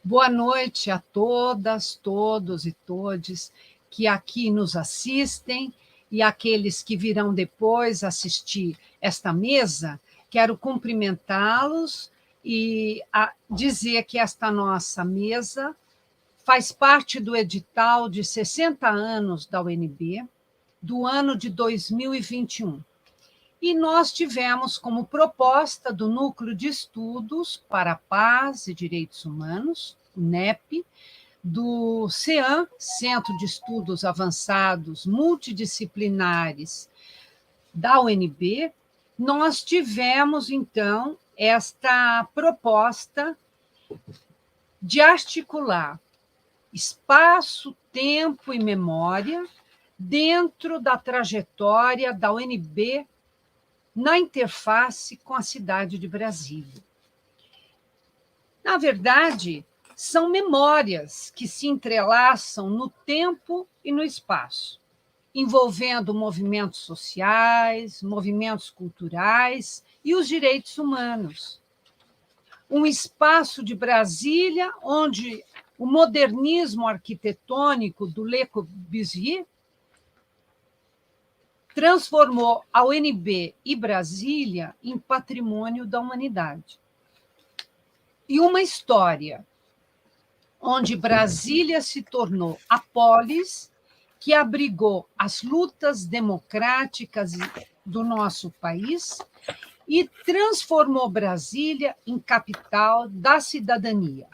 Boa noite a todas, todos e todes que aqui nos assistem e aqueles que virão depois assistir esta mesa. Quero cumprimentá-los e dizer que esta nossa mesa faz parte do edital de 60 anos da UNB, do ano de 2021. E nós tivemos como proposta do Núcleo de Estudos para a Paz e Direitos Humanos, o NEP, do CEAM, Centro de Estudos Avançados Multidisciplinares da UNB, nós tivemos, então, esta proposta de articular espaço, tempo e memória dentro da trajetória da UNB na interface com a cidade de Brasília. Na verdade, são memórias que se entrelaçam no tempo e no espaço, envolvendo movimentos sociais, movimentos culturais e os direitos humanos. Um espaço de Brasília onde o modernismo arquitetônico do Le Corbusier transformou a UNB e Brasília em patrimônio da humanidade. E uma história onde Brasília se tornou a polis que abrigou as lutas democráticas do nosso país e transformou Brasília em capital da cidadania.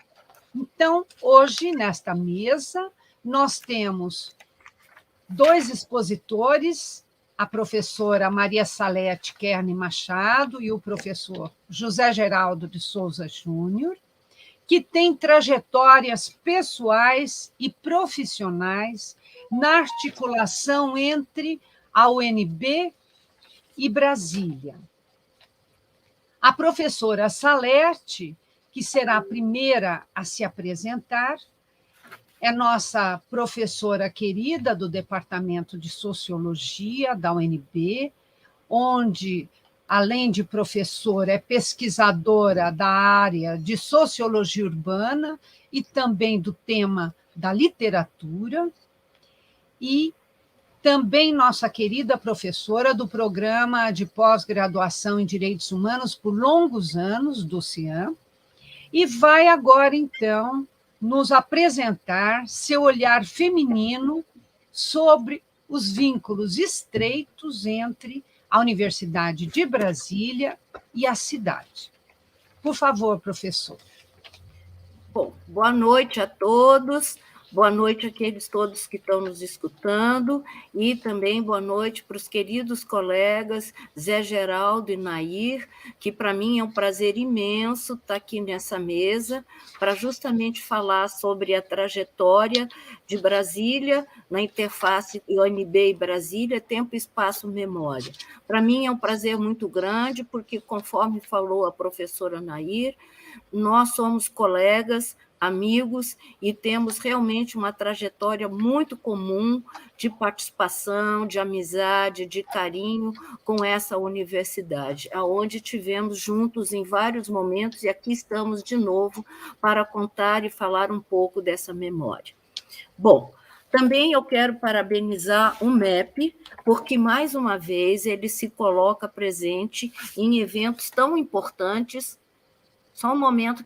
Então, hoje, nesta mesa, nós temos dois expositores, a professora Maria Salete Kern Machado e o professor José Geraldo de Souza Júnior, que têm trajetórias pessoais e profissionais na articulação entre a UNB e Brasília. A professora Salete, que será a primeira a se apresentar, é nossa professora querida do Departamento de Sociologia da UNB, onde, além de professora, é pesquisadora da área de Sociologia Urbana e também do tema da literatura, e também nossa querida professora do Programa de Pós-Graduação em Direitos Humanos por longos anos, do CIAM, e vai agora, então, nos apresentar seu olhar feminino sobre os vínculos estreitos entre a Universidade de Brasília e a cidade. Por favor, professor. Bom, boa noite a todos. Boa noite àqueles todos que estão nos escutando e também boa noite para os queridos colegas Zé Geraldo e Nair, que para mim é um prazer imenso estar aqui nessa mesa para justamente falar sobre a trajetória de Brasília na interface UNB e Brasília, tempo, espaço, memória. Para mim é um prazer muito grande, porque, conforme falou a professora Nair, nós somos colegas, amigos, e temos realmente uma trajetória muito comum de participação, de amizade, de carinho com essa universidade, aonde tivemos juntos em vários momentos, e aqui estamos de novo para contar e falar um pouco dessa memória. Bom, também eu quero parabenizar o MEP, porque, mais uma vez, ele se coloca presente em eventos tão importantes. Só um momento.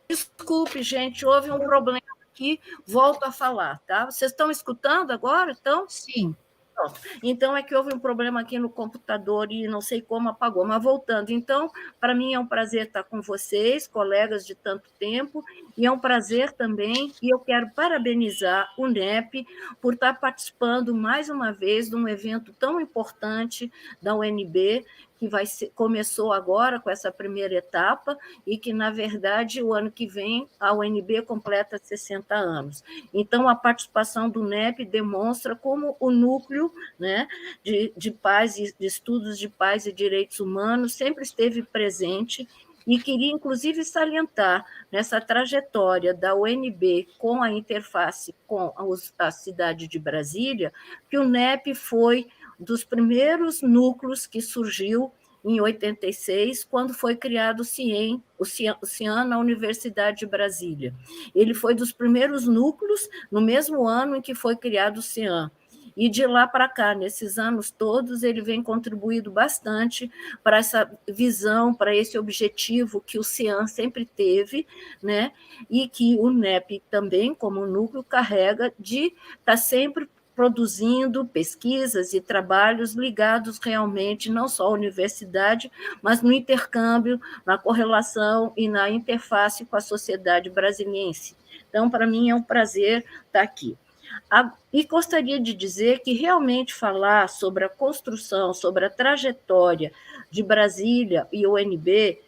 Desculpe, gente, houve um problema aqui, volto a falar, tá? Vocês estão escutando agora, então? Sim. Pronto. Então, é que houve um problema aqui no computador e não sei como apagou, mas voltando. Então, para mim é um prazer estar com vocês, colegas de tanto tempo, e é um prazer também, e eu quero parabenizar o NEP por estar participando mais uma vez de um evento tão importante da UNB, que começou agora com essa primeira etapa e que, na verdade, o ano que vem a UNB completa 60 anos. Então, a participação do NEP demonstra como o núcleo, né, de paz e de estudos de paz e direitos humanos sempre esteve presente. E queria, inclusive, salientar nessa trajetória da UNB com a interface com a cidade de Brasília, que o NEP foi dos primeiros núcleos que surgiu em 86, quando foi criado o CIAN na Universidade de Brasília. Ele foi dos primeiros núcleos no mesmo ano em que foi criado o CIAN. E de lá para cá, nesses anos todos, ele vem contribuindo bastante para essa visão, para esse objetivo que o CIAN sempre teve, né? E que o NEP também, como núcleo, carrega de estar sempre produzindo pesquisas e trabalhos ligados realmente não só à universidade, mas no intercâmbio, na correlação e na interface com a sociedade brasiliense. Então, para mim, é um prazer estar aqui. E gostaria de dizer que realmente falar sobre a construção, sobre a trajetória de Brasília e UNB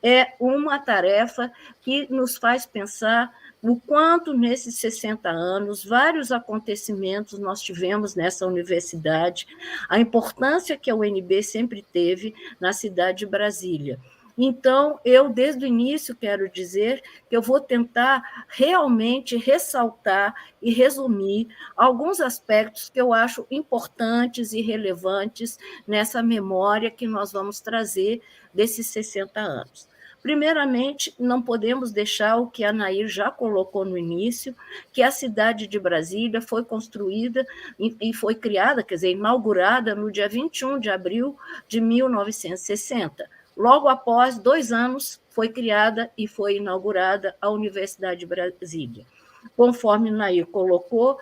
é uma tarefa que nos faz pensar o quanto, nesses 60 anos, vários acontecimentos nós tivemos nessa universidade, a importância que a UNB sempre teve na cidade de Brasília. Então, eu, desde o início, quero dizer que eu vou tentar realmente ressaltar e resumir alguns aspectos que eu acho importantes e relevantes nessa memória que nós vamos trazer desses 60 anos. Primeiramente, não podemos deixar o que a Nair já colocou no início, que a cidade de Brasília foi construída e foi criada, quer dizer, inaugurada no dia 21 de abril de 1960. Logo após 2 anos, foi criada e foi inaugurada a Universidade de Brasília. Conforme Nair colocou,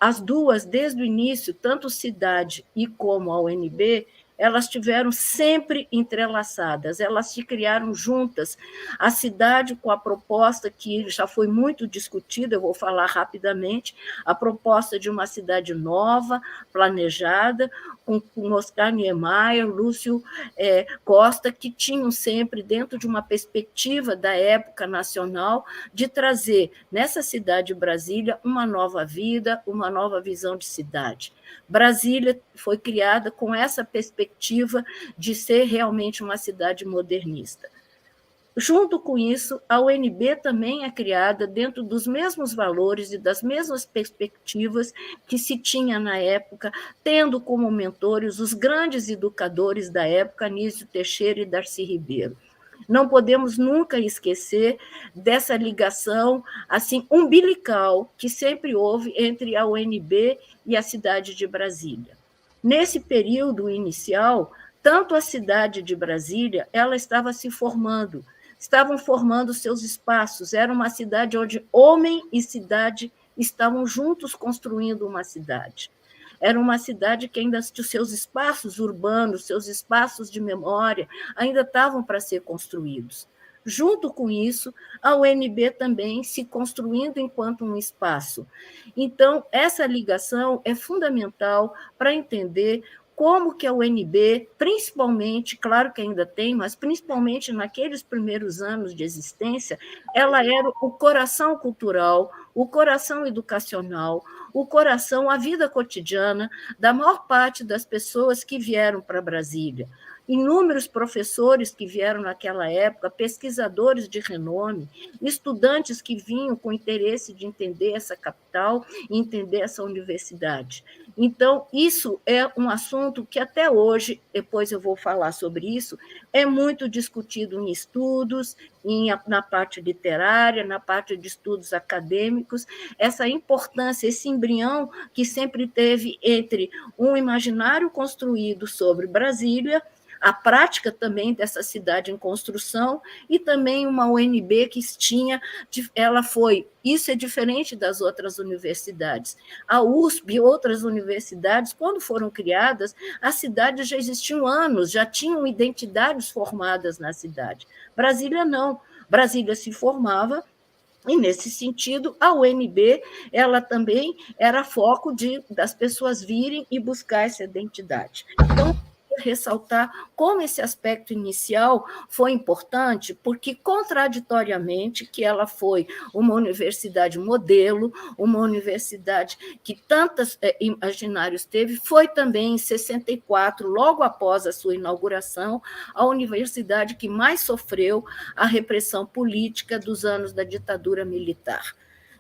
as duas, desde o início, tanto cidade e como a UNB, elas tiveram sempre entrelaçadas, elas se criaram juntas. A cidade, com a proposta que já foi muito discutida, eu vou falar rapidamente, a proposta de uma cidade nova, planejada, com Oscar Niemeyer, Lúcio Costa, que tinham sempre, dentro de uma perspectiva da época nacional, de trazer nessa cidade de Brasília uma nova vida, uma nova visão de cidade. Brasília foi criada com essa perspectiva de ser realmente uma cidade modernista. Junto com isso, a UNB também é criada dentro dos mesmos valores e das mesmas perspectivas que se tinha na época, tendo como mentores os grandes educadores da época, Anísio Teixeira e Darcy Ribeiro. Não podemos nunca esquecer dessa ligação assim umbilical que sempre houve entre a UNB e a cidade de Brasília. Nesse período inicial, tanto a cidade de Brasília, ela estava se formando, estavam formando seus espaços, era uma cidade onde homem e cidade estavam juntos construindo uma cidade. Era uma cidade que ainda os seus espaços urbanos, seus espaços de memória, ainda estavam para ser construídos. Junto com isso, a UNB também se construindo enquanto um espaço. Então, essa ligação é fundamental para entender como que a UNB, principalmente, claro que ainda tem, mas principalmente naqueles primeiros anos de existência, ela era o coração cultural, o coração educacional, o coração, a vida cotidiana da maior parte das pessoas que vieram para Brasília. Inúmeros professores que vieram naquela época, pesquisadores de renome, estudantes que vinham com interesse de entender essa capital e entender essa universidade. Então, isso é um assunto que até hoje, depois eu vou falar sobre isso, é muito discutido em estudos, na parte literária, na parte de estudos acadêmicos, essa importância, esse embrião que sempre teve entre um imaginário construído sobre Brasília, a prática também dessa cidade em construção e também uma UNB que tinha, ela foi, isso é diferente das outras universidades. A USP e outras universidades, quando foram criadas, as cidades já existiam anos, já tinham identidades formadas na cidade. Brasília não. Brasília se formava e, nesse sentido, a UNB ela também era foco das pessoas virem e buscar essa identidade. Então, ressaltar como esse aspecto inicial foi importante, porque, contraditoriamente, que ela foi uma universidade modelo, uma universidade que tantos imaginários teve, foi também, em 64, logo após a sua inauguração, a universidade que mais sofreu a repressão política dos anos da ditadura militar.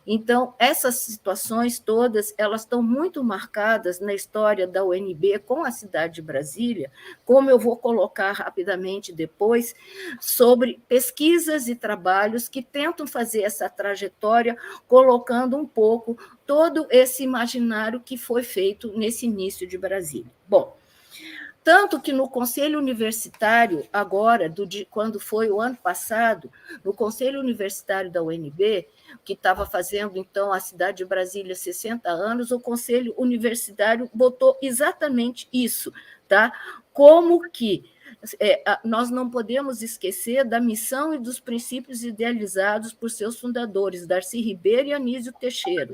Então, essas situações todas, elas estão muito marcadas na história da UNB com a cidade de Brasília, como eu vou colocar rapidamente depois, sobre pesquisas e trabalhos que tentam fazer essa trajetória, colocando um pouco todo esse imaginário que foi feito nesse início de Brasília. Bom, tanto que no Conselho Universitário, agora, quando foi o ano passado, no Conselho Universitário da UNB, que estava fazendo, então, a cidade de Brasília 60 anos, o Conselho Universitário botou exatamente isso, tá? Como que nós não podemos esquecer da missão e dos princípios idealizados por seus fundadores, Darcy Ribeiro e Anísio Teixeira.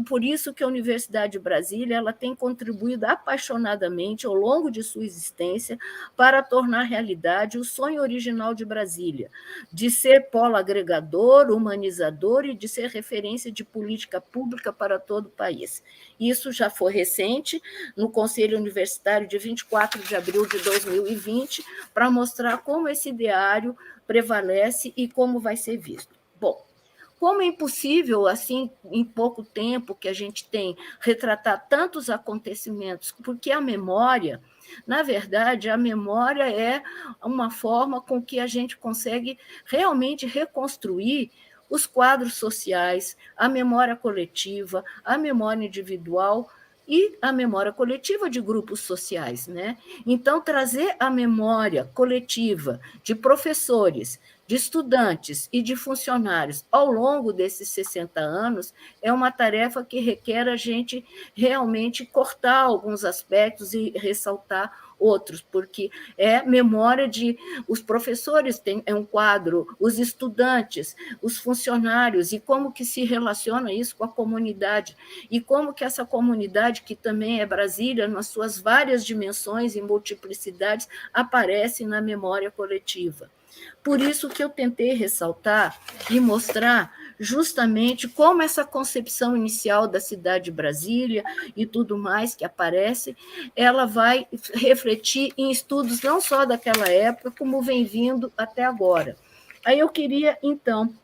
Por isso que a Universidade de Brasília ela tem contribuído apaixonadamente ao longo de sua existência para tornar realidade o sonho original de Brasília, de ser polo agregador, humanizador e de ser referência de política pública para todo o país. Isso já foi recente, no Conselho Universitário de 24 de abril de 2020, para mostrar como esse ideário prevalece e como vai ser visto. Bom, como é impossível, assim, em pouco tempo que a gente tem, retratar tantos acontecimentos, porque a memória, na verdade, a memória é uma forma com que a gente consegue realmente reconstruir os quadros sociais, a memória coletiva, a memória individual e a memória coletiva de grupos sociais, né? Então, trazer a memória coletiva de professores, de estudantes e de funcionários ao longo desses 60 anos é uma tarefa que requer a gente realmente cortar alguns aspectos e ressaltar outros, porque é memória de... Os professores têm um quadro, os estudantes, os funcionários, e como que se relaciona isso com a comunidade, e como que essa comunidade, que também é Brasília, nas suas várias dimensões e multiplicidades, aparece na memória coletiva. Por isso que eu tentei ressaltar e mostrar justamente como essa concepção inicial da cidade de Brasília e tudo mais que aparece, ela vai refletir em estudos não só daquela época, como vem vindo até agora. Aí eu queria, então,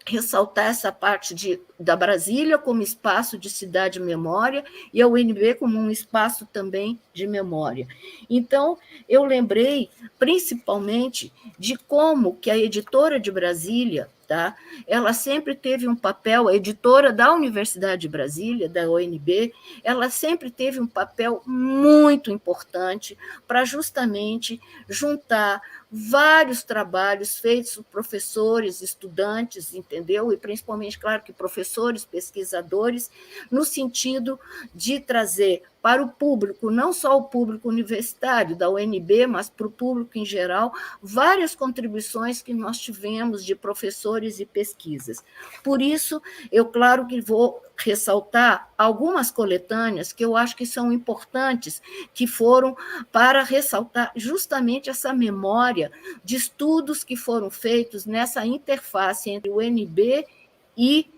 ressaltar essa parte da Brasília como espaço de cidade-memória e a UNB como um espaço também de memória. Então, eu lembrei principalmente de como que a editora de Brasília, tá? Ela sempre teve um papel, a editora da Universidade de Brasília, da UNB, ela sempre teve um papel muito importante para justamente juntar vários trabalhos feitos por professores, estudantes, entendeu? E principalmente, claro, que professores, pesquisadores, no sentido de trazer para o público, não só o público universitário da UNB, mas para o público em geral, várias contribuições que nós tivemos de professores e pesquisas. Por isso, eu, claro, que vou ressaltar algumas coletâneas que eu acho que são importantes, que foram para ressaltar justamente essa memória de estudos que foram feitos nessa interface entre o UNB e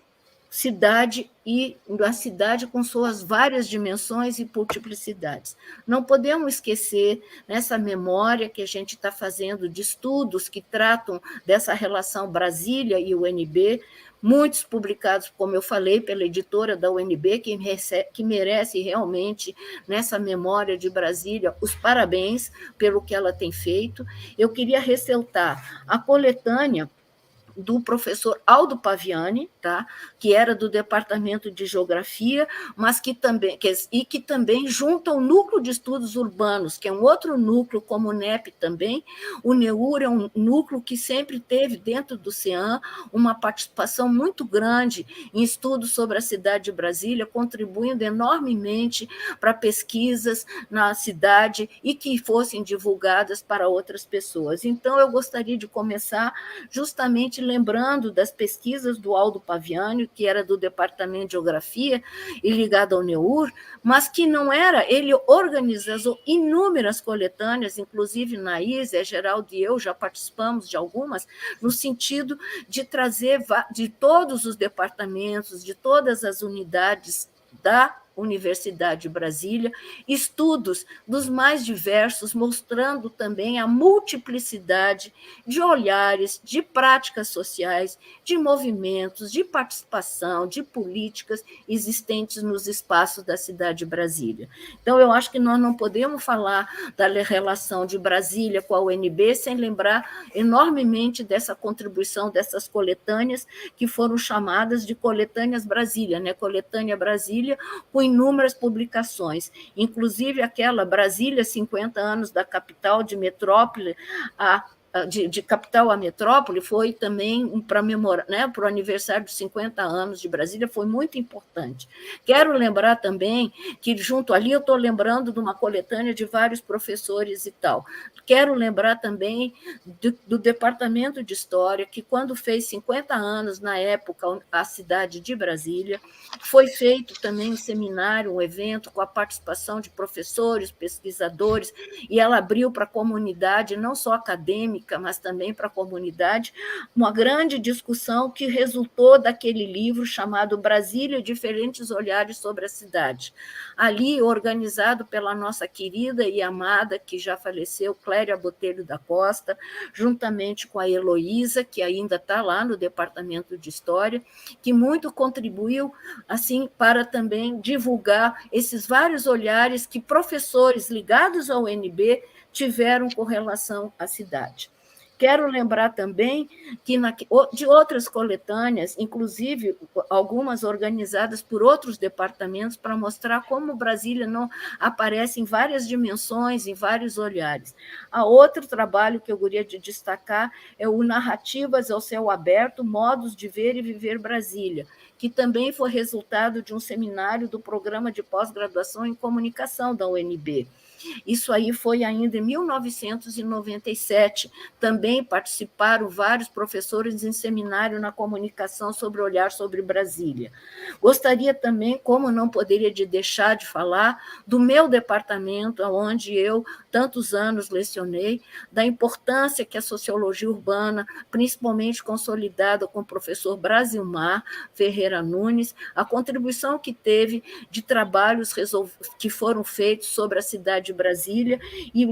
cidade, e a cidade com suas várias dimensões e multiplicidades. Não podemos esquecer nessa memória que a gente está fazendo de estudos que tratam dessa relação Brasília e UNB, muitos publicados, como eu falei, pela editora da UNB, que merece realmente, nessa memória de Brasília, os parabéns pelo que ela tem feito. Eu queria ressaltar a coletânea do professor Aldo Paviani, tá? Que era do Departamento de Geografia, mas que também junta o Núcleo de Estudos Urbanos, que é um outro núcleo, como o NEP também. O NEUR é um núcleo que sempre teve, dentro do CEAM, uma participação muito grande em estudos sobre a cidade de Brasília, contribuindo enormemente para pesquisas na cidade e que fossem divulgadas para outras pessoas. Então, eu gostaria de começar justamente lembrando das pesquisas do Aldo Paviani, que era do Departamento de Geografia e ligado ao NEUR, mas que não era, ele organizou inúmeras coletâneas, inclusive Naís, Geraldo e eu já participamos de algumas, no sentido de trazer de todos os departamentos, de todas as unidades da Universidade de Brasília, estudos dos mais diversos, mostrando também a multiplicidade de olhares, de práticas sociais, de movimentos, de participação, de políticas existentes nos espaços da cidade de Brasília. Então, eu acho que nós não podemos falar da relação de Brasília com a UNB sem lembrar enormemente dessa contribuição dessas coletâneas que foram chamadas de coletâneas Brasília, né? Coletânea Brasília, com inúmeras publicações, inclusive aquela Brasília, 50 anos da capital de metrópole, de capital a metrópole, foi também para memorar, né, para o aniversário dos 50 anos de Brasília, foi muito importante. Quero lembrar também que, junto ali, eu estou lembrando de uma coletânea de vários professores e tal. Quero lembrar também do Departamento de História, que, quando fez 50 anos, na época, a cidade de Brasília, foi feito também um seminário, um evento, com a participação de professores, pesquisadores, e ela abriu para a comunidade, não só acadêmica, mas também para a comunidade, uma grande discussão que resultou daquele livro chamado Brasília, Diferentes Olhares sobre a Cidade. Ali, organizado pela nossa querida e amada, que já faleceu, Cléria Botelho da Costa, juntamente com a Heloísa, que ainda está lá no Departamento de História, que muito contribuiu assim para também divulgar esses vários olhares que professores ligados ao UNB tiveram com relação à cidade. Quero lembrar também que de outras coletâneas, inclusive algumas organizadas por outros departamentos, para mostrar como Brasília não aparece em várias dimensões, em vários olhares. A outro trabalho que eu gostaria de destacar é o Narrativas ao Céu Aberto, Modos de Ver e Viver Brasília, que também foi resultado de um seminário do Programa de Pós-Graduação em Comunicação da UNB. Isso aí foi ainda em 1997. Também participaram vários professores em seminário na comunicação sobre o olhar sobre Brasília. Gostaria também, como não poderia deixar de falar, do meu departamento, onde eu tantos anos lecionei, da importância que a sociologia urbana, principalmente consolidada com o professor Brasilmar Ferreira Nunes, a contribuição que teve de trabalhos que foram feitos sobre a cidade de Brasília, e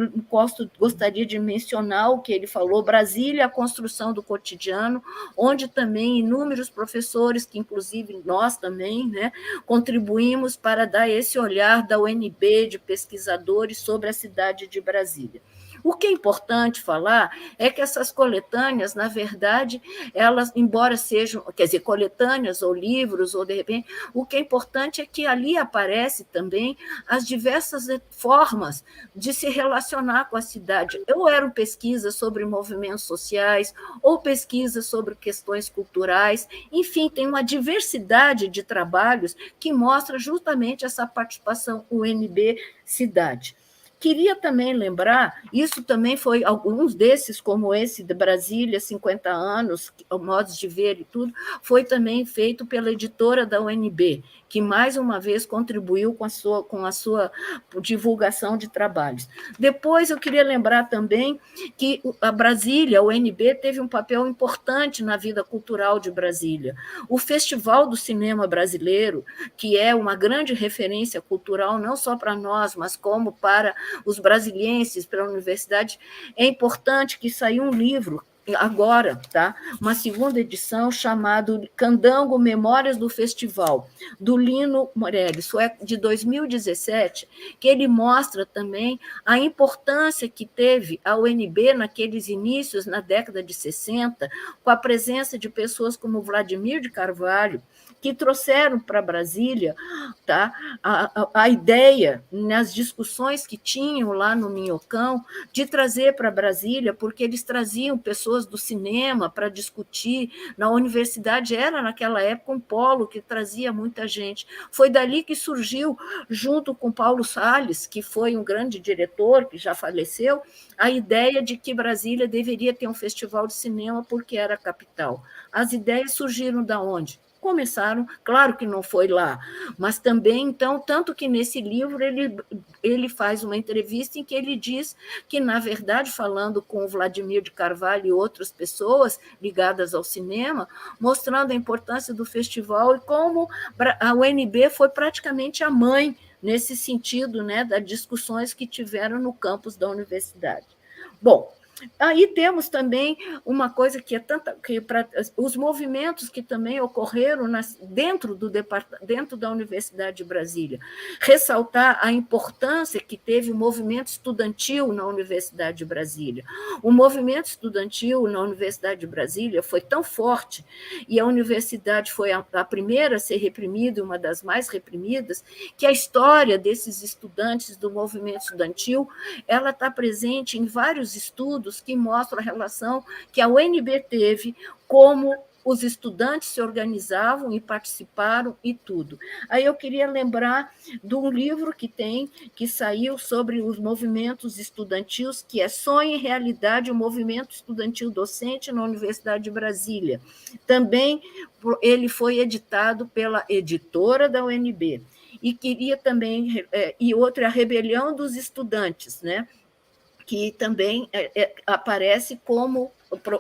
gostaria de mencionar o que ele falou, Brasília, a construção do cotidiano, onde também inúmeros professores, que inclusive nós também, né, contribuímos para dar esse olhar da UNB, de pesquisadores, sobre a cidade de Brasília. O que é importante falar é que essas coletâneas, na verdade, elas, embora sejam, quer dizer, coletâneas ou livros, ou de repente, o que é importante é que ali aparece também as diversas formas de se relacionar com a cidade. Ou eram pesquisas sobre movimentos sociais, ou pesquisas sobre questões culturais, enfim, tem uma diversidade de trabalhos que mostra justamente essa participação UNB Cidade. Queria também lembrar, isso também foi, alguns desses, como esse de Brasília, 50 anos, modos de ver e tudo, foi também feito pela editora da UNB, que mais uma vez contribuiu com a sua divulgação de trabalhos. Depois eu queria lembrar também que a Brasília, a UNB, teve um papel importante na vida cultural de Brasília. O Festival do Cinema Brasileiro, que é uma grande referência cultural, não só para nós, mas como para os brasilienses, para a universidade, é importante que saiu um livro agora, tá? Uma segunda edição chamado Candango Memórias do Festival, do Lino Morelli, é de 2017, que ele mostra também a importância que teve a UNB naqueles inícios, na década de 60, com a presença de pessoas como Vladimir de Carvalho, que trouxeram para Brasília, tá, a ideia, nas discussões que tinham lá no Minhocão, de trazer para Brasília, porque eles traziam pessoas do cinema para discutir. Na universidade era, naquela época, um polo que trazia muita gente. Foi dali que surgiu, junto com Paulo Salles, que foi um grande diretor, que já faleceu, a ideia de que Brasília deveria ter um festival de cinema porque era a capital. As ideias surgiram da onde? Começaram, claro que não foi lá, mas também, então, tanto que nesse livro ele faz uma entrevista em que ele diz que, na verdade, falando com o Vladimir de Carvalho e outras pessoas ligadas ao cinema, mostrando a importância do festival e como a UNB foi praticamente a mãe nesse sentido, né, das discussões que tiveram no campus da universidade. Bom, aí temos também uma coisa que é tanta que os movimentos que também ocorreram dentro da Universidade de Brasília. Ressaltar a importância que teve o movimento estudantil na Universidade de Brasília. O movimento estudantil na Universidade de Brasília foi tão forte, e a universidade foi a primeira a ser reprimida, uma das mais reprimidas, que a história desses estudantes do movimento estudantil ela está presente em vários estudos que mostram a relação que a UNB teve, como os estudantes se organizavam e participaram e tudo. Aí eu queria lembrar de um livro que saiu sobre os movimentos estudantis, que é Sonho e Realidade, o Movimento Estudantil Docente na Universidade de Brasília. Também ele foi editado pela editora da UNB. E queria também, e outro é a Rebelião dos Estudantes, né? Que também aparece como,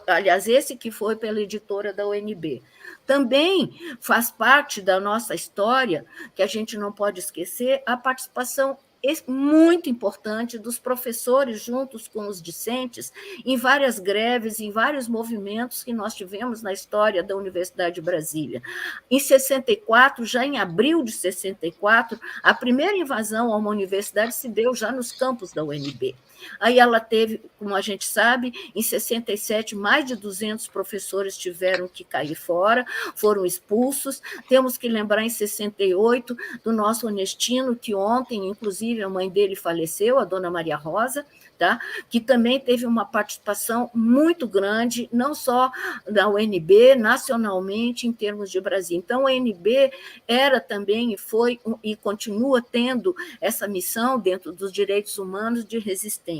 aliás, esse que foi pela editora da UNB. Também faz parte da nossa história, que a gente não pode esquecer, a participação muito importante dos professores juntos com os discentes em várias greves, em vários movimentos que nós tivemos na história da Universidade de Brasília. Em 64, já em abril de 64, a primeira invasão a uma universidade se deu já nos campos da UNB. Aí ela teve, como a gente sabe, em 67, mais de 200 professores tiveram que cair fora, foram expulsos. Temos que lembrar, em 68, do nosso Onestino, que ontem, inclusive, a mãe dele faleceu, a dona Maria Rosa, tá? Que também teve uma participação muito grande, não só da UNB, nacionalmente, em termos de Brasil. Então, a UNB era também, foi e continua tendo essa missão dentro dos direitos humanos de resistência.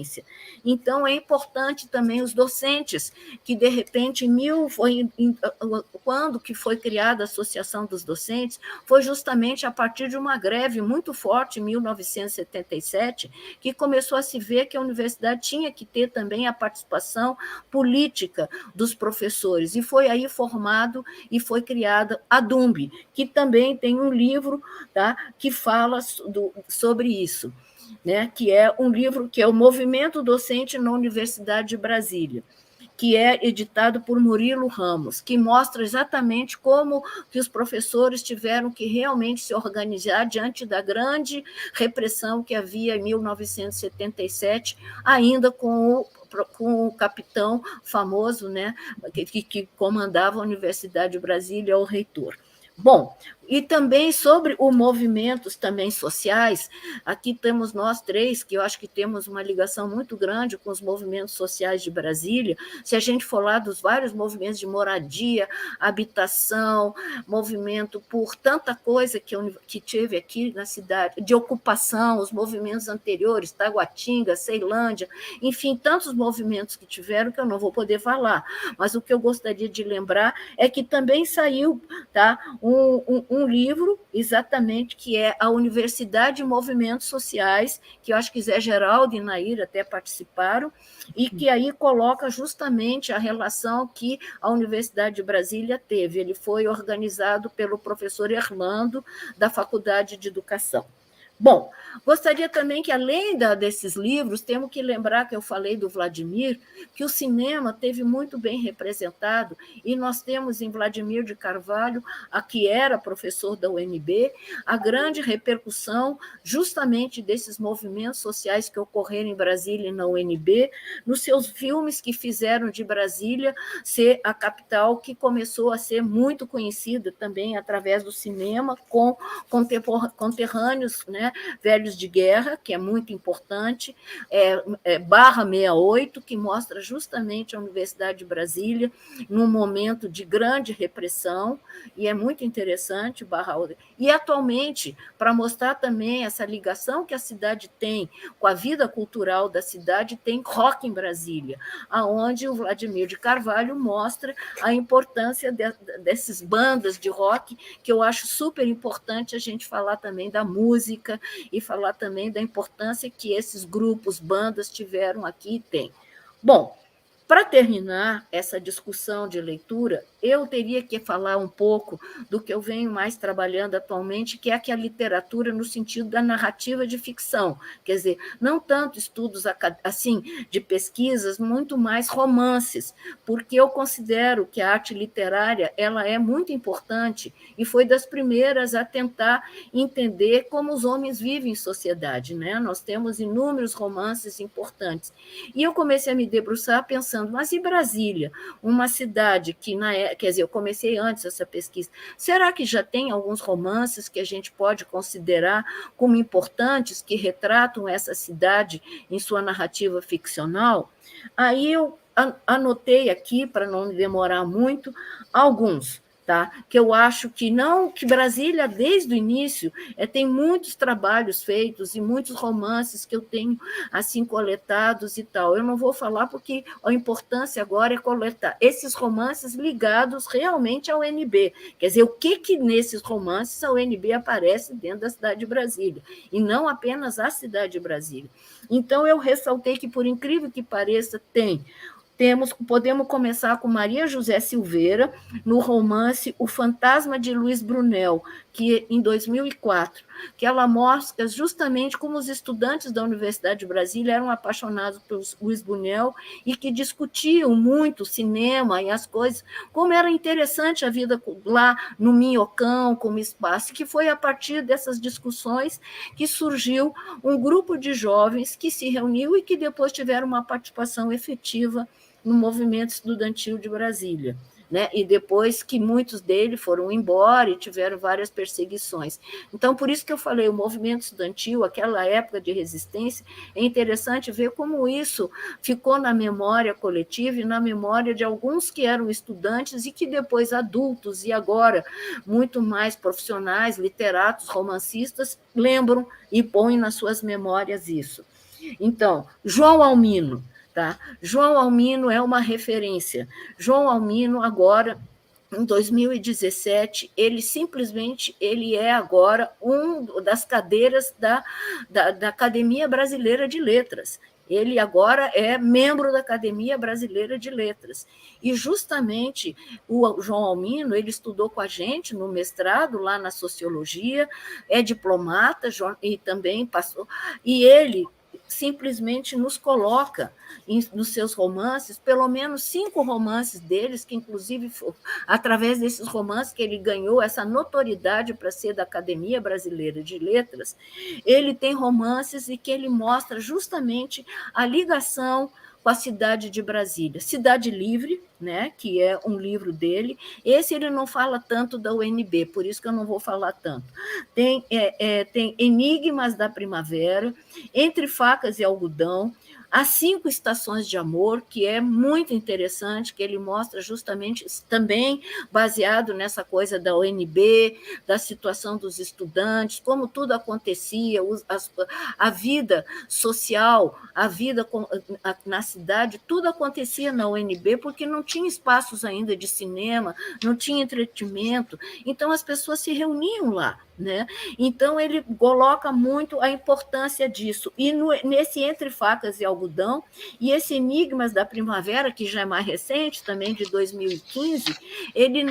Então, é importante também os docentes, que, de repente, quando que foi criada a Associação dos Docentes, foi justamente a partir de uma greve muito forte, em 1977, que começou a se ver que a universidade tinha que ter também a participação política dos professores, e foi aí formado e foi criada a DUMB, que também tem um livro, tá, que fala sobre isso, né, que é um livro que é o Movimento Docente na Universidade de Brasília, que é editado por Murilo Ramos, que mostra exatamente como que os professores tiveram que realmente se organizar diante da grande repressão que havia em 1977, ainda com o capitão famoso, né, que comandava a Universidade de Brasília, o reitor. Bom, e também sobre os movimentos também sociais, aqui temos nós três, que eu acho que temos uma ligação muito grande com os movimentos sociais de Brasília. Se a gente for lá dos vários movimentos de moradia, habitação, movimento por tanta coisa que teve aqui na cidade, de ocupação, os movimentos anteriores, Taguatinga, Ceilândia, enfim, tantos movimentos que tiveram que eu não vou poder falar, mas o que eu gostaria de lembrar é que também saiu, tá, um livro, exatamente, que é a Universidade e Movimentos Sociais, que eu acho que Zé Geraldo e Nair até participaram, e que aí coloca justamente a relação que a Universidade de Brasília teve. Ele foi organizado pelo professor Erlando, da Faculdade de Educação. Bom, gostaria também que, além desses livros, temos que lembrar que eu falei do Vladimir, que o cinema teve muito bem representado, e nós temos em Vladimir de Carvalho, a que era professor da UNB, a grande repercussão justamente desses movimentos sociais que ocorreram em Brasília e na UNB, nos seus filmes que fizeram de Brasília ser a capital que começou a ser muito conhecida também através do cinema, com conterrâneos, né, Velhos de Guerra, que é muito importante, Barra 68, que mostra justamente a Universidade de Brasília num momento de grande repressão, e é muito interessante, e atualmente, para mostrar também essa ligação que a cidade tem com a vida cultural da cidade, tem Rock em Brasília, aonde o Vladimir de Carvalho mostra a importância dessas bandas de rock, que eu acho super importante a gente falar também da música e falar também da importância que esses grupos, bandas tiveram aqui e têm. Bom, para terminar essa discussão de leitura, eu teria que falar um pouco do que eu venho mais trabalhando atualmente, que é a literatura no sentido da narrativa de ficção, quer dizer, não tanto estudos assim de pesquisas, muito mais romances, porque eu considero que a arte literária ela é muito importante e foi das primeiras a tentar entender como os homens vivem em sociedade, né? Nós temos inúmeros romances importantes. E eu comecei a me debruçar pensando, mas e Brasília? Uma cidade que, quer dizer, eu comecei antes essa pesquisa, será que já tem alguns romances que a gente pode considerar como importantes, que retratam essa cidade em sua narrativa ficcional? Aí eu anotei aqui, para não demorar muito, alguns. Tá? Que eu acho que Brasília, desde o início, tem muitos trabalhos feitos e muitos romances que eu tenho assim coletados e tal. Eu não vou falar porque a importância agora é coletar esses romances ligados realmente ao UNB. Quer dizer, o que nesses romances a UNB aparece dentro da cidade de Brasília, e não apenas a cidade de Brasília. Então, eu ressaltei que, por incrível que pareça, podemos começar com Maria José Silveira, no romance O Fantasma de Luiz Brunel, que em 2004, que ela mostra justamente como os estudantes da Universidade de Brasília eram apaixonados por Luiz Brunel e que discutiam muito o cinema e as coisas, como era interessante a vida lá no Minhocão, como espaço, que foi a partir dessas discussões que surgiu um grupo de jovens que se reuniu e que depois tiveram uma participação efetiva no movimento estudantil de Brasília, né? E depois que muitos deles foram embora e tiveram várias perseguições. Então, por isso que eu falei, o movimento estudantil, aquela época de resistência, é interessante ver como isso ficou na memória coletiva e na memória de alguns que eram estudantes e que depois adultos e agora muito mais profissionais, literatos, romancistas, lembram e põem nas suas memórias isso. Então, João Almino, tá? João Almino é uma referência. João Almino, agora, em 2017, ele é agora das cadeiras da Academia Brasileira de Letras. Ele agora é membro da Academia Brasileira de Letras. E, justamente, o João Almino, ele estudou com a gente no mestrado, lá na Sociologia, é diplomata e também passou... E ele simplesmente nos coloca nos seus romances, pelo menos 5 romances deles, que inclusive através desses romances que ele ganhou essa notoriedade para ser da Academia Brasileira de Letras, ele tem romances e que ele mostra justamente a ligação com a cidade de Brasília. Cidade Livre, né, que é um livro dele. Esse ele não fala tanto da UNB, por isso que eu não vou falar tanto. Tem Enigmas da Primavera, Entre Facas e Algodão, As 5 Estações de Amor, que é muito interessante, que ele mostra justamente também baseado nessa coisa da UNB, da situação dos estudantes, como tudo acontecia, a vida social, a vida na cidade, tudo acontecia na UNB, porque não tinha espaços ainda de cinema, não tinha entretenimento, então as pessoas se reuniam lá, né? Então, ele coloca muito a importância disso. E nesse Entre Facas e Algodão, e esse Enigmas da Primavera, que já é mais recente, também de 2015, ele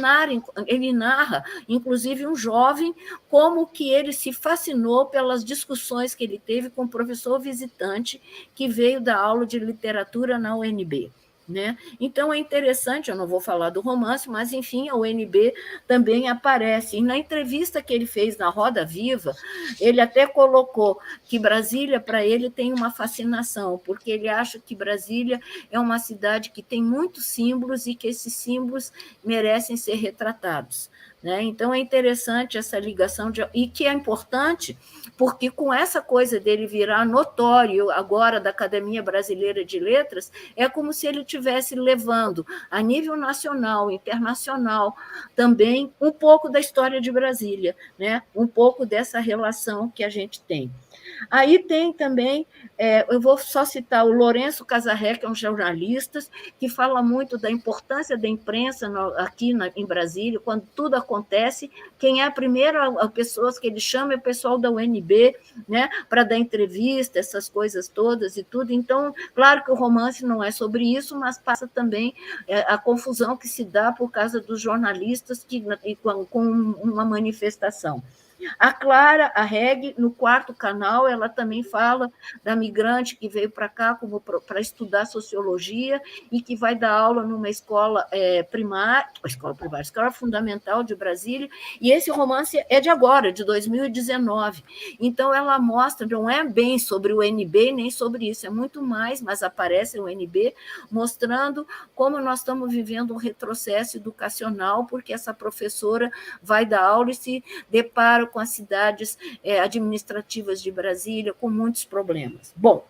narra, inclusive, um jovem, como que ele se fascinou pelas discussões que ele teve com o professor visitante que veio dar aula de literatura na UNB. Né? Então, é interessante, eu não vou falar do romance, mas, enfim, a UNB também aparece. E na entrevista que ele fez na Roda Viva, ele até colocou que Brasília, para ele, tem uma fascinação, porque ele acha que Brasília é uma cidade que tem muitos símbolos e que esses símbolos merecem ser retratados. Né? Então, é interessante essa ligação, e que é importante, porque com essa coisa dele virar notório agora da Academia Brasileira de Letras, é como se ele estivesse levando, a nível nacional, internacional, também um pouco da história de Brasília, né? Um pouco dessa relação que a gente tem. Aí tem também, eu vou só citar o Lourenço Casarré, que é um jornalista, que fala muito da importância da imprensa aqui em Brasília, quando tudo acontece, quem é a primeira pessoa que ele chama é o pessoal da UNB, né, para dar entrevista, essas coisas todas e tudo. Então, claro que o romance não é sobre isso, mas passa também a confusão que se dá por causa dos jornalistas com uma manifestação. A Clara, a Reg, no quarto canal, ela também fala da migrante que veio para cá para estudar sociologia e que vai dar aula numa escola escola fundamental de Brasília, e esse romance é de agora, de 2019. Então, ela mostra, não é bem sobre o UNB, nem sobre isso, é muito mais, mas aparece o UNB, mostrando como nós estamos vivendo um retrocesso educacional, porque essa professora vai dar aula e se depara com as cidades administrativas de Brasília, com muitos problemas. Bom,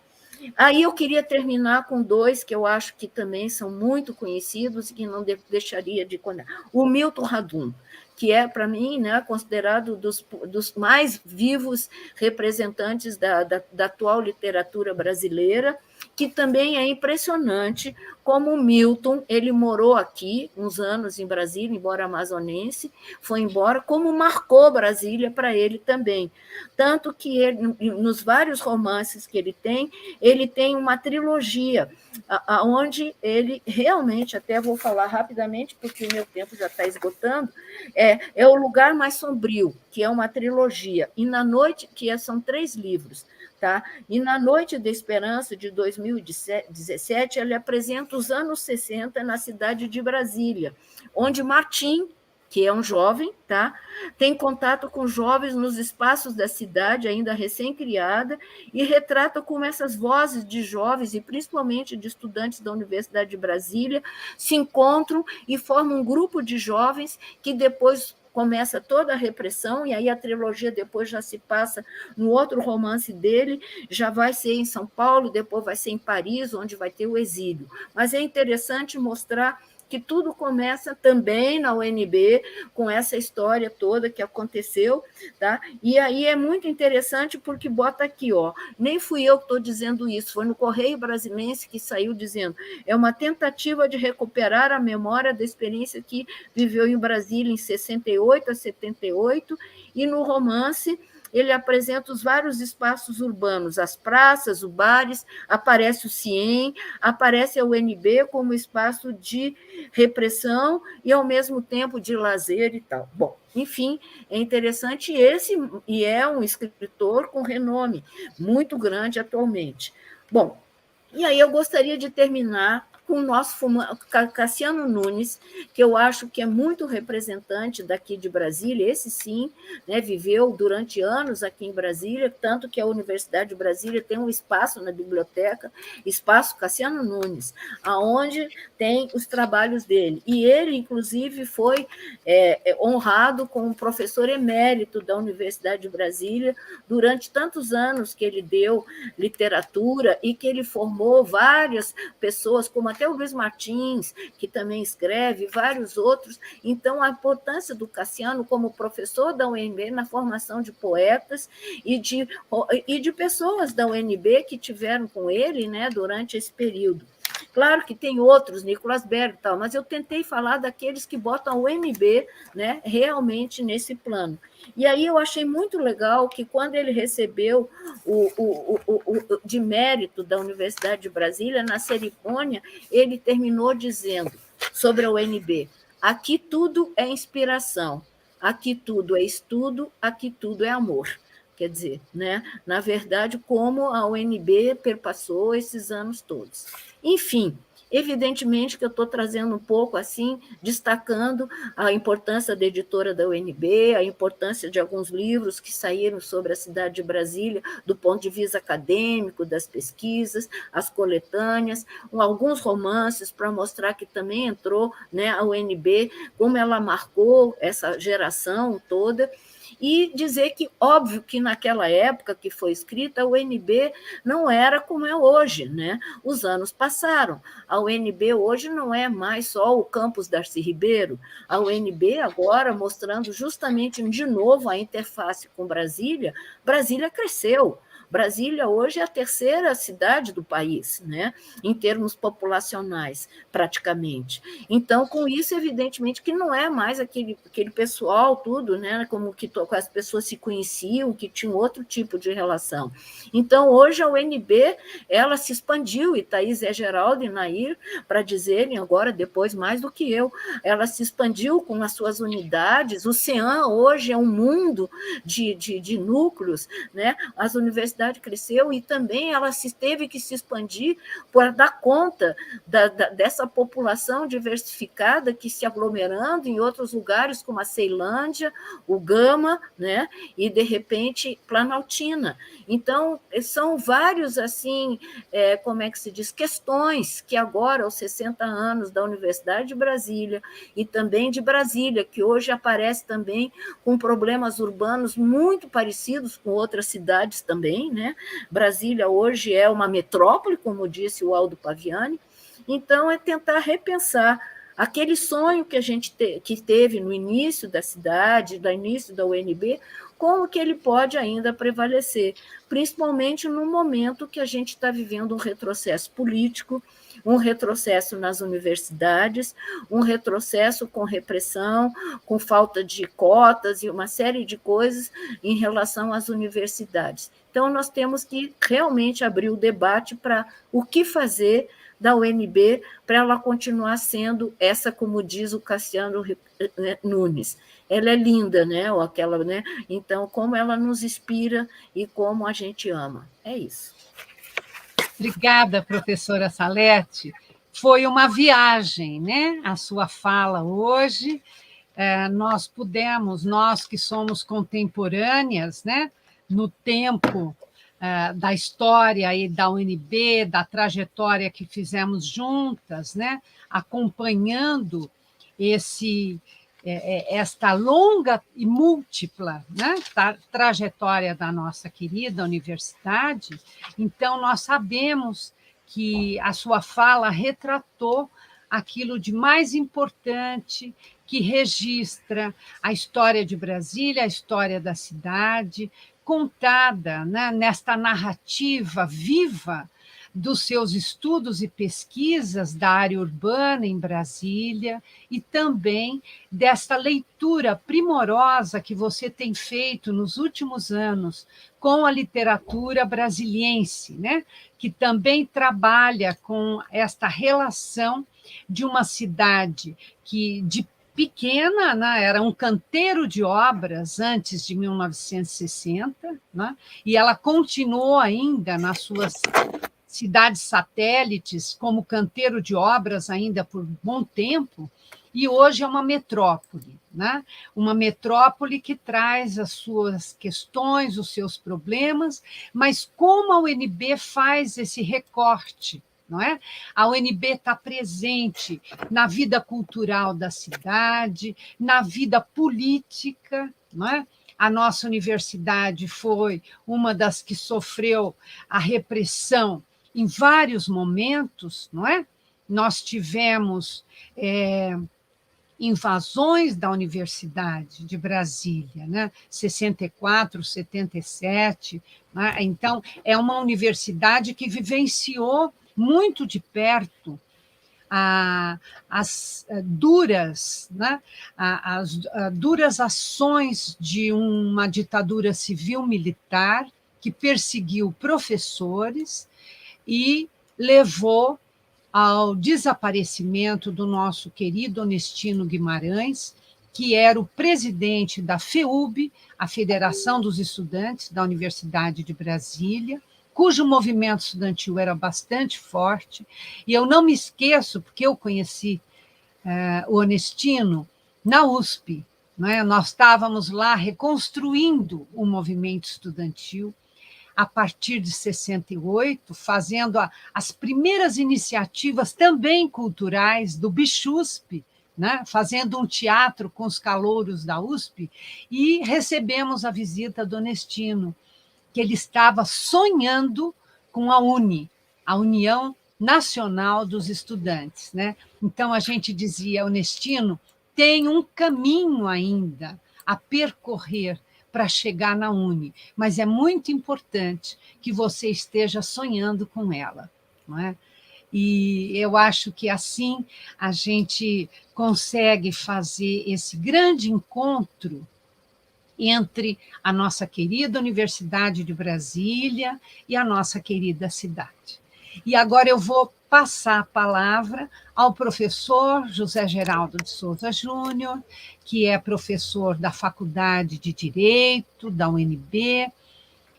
aí eu queria terminar com dois que eu acho que também são muito conhecidos e que não deixaria de contar. O Milton Radum, que é, para mim, né, considerado dos mais vivos representantes da atual literatura brasileira, que também é impressionante como o Milton, ele morou aqui uns anos em Brasília, embora amazonense, foi embora, como marcou Brasília para ele também. Tanto que ele, nos vários romances que ele tem uma trilogia, onde ele realmente, até vou falar rapidamente, porque o meu tempo já está esgotando, é O Lugar Mais Sombrio, que é uma trilogia, e Na Noite, são 3 livros, tá? E Na Noite da Esperança, de 2017, ele apresenta os anos 60 na cidade de Brasília, onde Martim, que é um jovem, tá? Tem contato com jovens nos espaços da cidade, ainda recém-criada, e retrata como essas vozes de jovens, e principalmente de estudantes da Universidade de Brasília, se encontram e formam um grupo de jovens que depois começa toda a repressão, e aí a trilogia depois já se passa no outro romance dele, já vai ser em São Paulo, depois vai ser em Paris, onde vai ter o exílio. Mas é interessante mostrar que tudo começa também na UNB, com essa história toda que aconteceu, tá? E aí é muito interessante porque bota aqui, ó, nem fui eu que estou dizendo isso, foi no Correio Brasilense que saiu dizendo, é uma tentativa de recuperar a memória da experiência que viveu em Brasília em 68 a 78, e no romance ele apresenta os vários espaços urbanos, as praças, os bares, aparece o CIEM, aparece a UNB como espaço de repressão e, ao mesmo tempo, de lazer e tal. Bom, enfim, é interessante e é um escritor com renome muito grande atualmente. Bom, e aí eu gostaria de terminar com o nosso Cassiano Nunes, que eu acho que é muito representante daqui de Brasília, esse sim, né, viveu durante anos aqui em Brasília, tanto que a Universidade de Brasília tem um espaço na biblioteca, espaço Cassiano Nunes, aonde tem os trabalhos dele. E ele, inclusive, foi honrado como professor emérito da Universidade de Brasília durante tantos anos que ele deu literatura e que ele formou várias pessoas, como até o Luiz Martins, que também escreve, vários outros. Então, a importância do Cassiano como professor da UNB na formação de poetas e de pessoas da UNB que tiveram com ele, né, durante esse período. Claro que tem outros, Nicolas Berg e tal, mas eu tentei falar daqueles que botam o UNB, né, realmente nesse plano. E aí eu achei muito legal que, quando ele recebeu o de mérito da Universidade de Brasília, na cerimônia, ele terminou dizendo sobre a UNB: aqui tudo é inspiração, aqui tudo é estudo, aqui tudo é amor. Quer dizer, né, na verdade, como a UNB perpassou esses anos todos. Enfim, evidentemente que eu estou trazendo um pouco assim, destacando a importância da editora da UNB, a importância de alguns livros que saíram sobre a cidade de Brasília, do ponto de vista acadêmico, das pesquisas, as coletâneas, alguns romances para mostrar que também entrou, né, a UNB, como ela marcou essa geração toda. E dizer que, óbvio, que naquela época que foi escrita, a UNB não era como é hoje, né? Os anos passaram. A UNB hoje não é mais só o campus Darcy Ribeiro. A UNB agora, mostrando justamente de novo a interface com Brasília, Brasília cresceu. Brasília hoje é a terceira cidade do país, né, em termos populacionais, praticamente. Então, com isso, evidentemente, que não é mais aquele pessoal, tudo, né, como que as pessoas se conheciam, que tinham outro tipo de relação. Então, hoje, a UNB, ela se expandiu, e Thaís é Geraldo e Nair, para dizerem agora, depois, mais do que eu, ela se expandiu com as suas unidades. O CEAM hoje é um mundo de núcleos, né? As universidades cresceu, e também ela teve que se expandir para dar conta dessa população diversificada que se aglomerando em outros lugares, como a Ceilândia, o Gama, né? E, de repente, Planaltina. Então, são vários, assim, como é que se diz, questões que agora, aos 60 anos da Universidade de Brasília, e também de Brasília, que hoje aparece também com problemas urbanos muito parecidos com outras cidades também, né? Brasília hoje é uma metrópole, como disse o Aldo Paviani. Então, é tentar repensar aquele sonho que a gente que teve no início da cidade, no início da UNB, como que ele pode ainda prevalecer, principalmente no momento que a gente está vivendo um retrocesso político, um retrocesso nas universidades, um retrocesso com repressão, com falta de cotas e uma série de coisas em relação às universidades. Então, nós temos que realmente abrir o debate para o que fazer da UNB para ela continuar sendo essa, como diz o Cassiano Nunes. Ela é linda, né? Ou aquela, né? Então, como ela nos inspira e como a gente ama. É isso. Obrigada, professora Salete. Foi uma viagem, né? A sua fala hoje. Nós pudemos, nós que somos contemporâneas, né? No tempo da história e da UNB, da trajetória que fizemos juntas, né? Acompanhando esta longa e múltipla, né, trajetória da nossa querida universidade. Então, nós sabemos que a sua fala retratou aquilo de mais importante que registra a história de Brasília, a história da cidade, contada, né, nesta narrativa viva dos seus estudos e pesquisas da área urbana em Brasília, e também desta leitura primorosa que você tem feito nos últimos anos com a literatura brasiliense, né? Que também trabalha com esta relação de uma cidade que, de pequena, né, era um canteiro de obras antes de 1960, né, e ela continuou ainda nas suas cidades satélites como canteiro de obras ainda por bom tempo, e hoje é uma metrópole, né? Uma metrópole que traz as suas questões, os seus problemas, mas como a UNB faz esse recorte, não é? A UNB está presente na vida cultural da cidade, na vida política, não é? A nossa universidade foi uma das que sofreu a repressão em vários momentos, não é? Nós tivemos invasões da Universidade de Brasília, né? 64, 77, né? Então, é uma universidade que vivenciou muito de perto as duras, né, as duras ações de uma ditadura civil-militar que perseguiu professores e levou ao desaparecimento do nosso querido Onestino Guimarães, que era o presidente da FEUB, a Federação dos Estudantes da Universidade de Brasília, cujo movimento estudantil era bastante forte, e eu não me esqueço, porque eu conheci o Onestino na USP, né? Nós estávamos lá reconstruindo o movimento estudantil, a partir de 68, fazendo as primeiras iniciativas também culturais do Bichusp, né? Fazendo um teatro com os calouros da USP, e recebemos a visita do Onestino, que ele estava sonhando com a UNE, a União Nacional dos Estudantes, né? Então, a gente dizia, Onestino, tem um caminho ainda a percorrer para chegar na UNE, mas é muito importante que você esteja sonhando com ela, não é? E eu acho que assim a gente consegue fazer esse grande encontro entre a nossa querida Universidade de Brasília e a nossa querida cidade. E agora eu vou passar a palavra ao professor José Geraldo de Souza Júnior, que é professor da Faculdade de Direito da UNB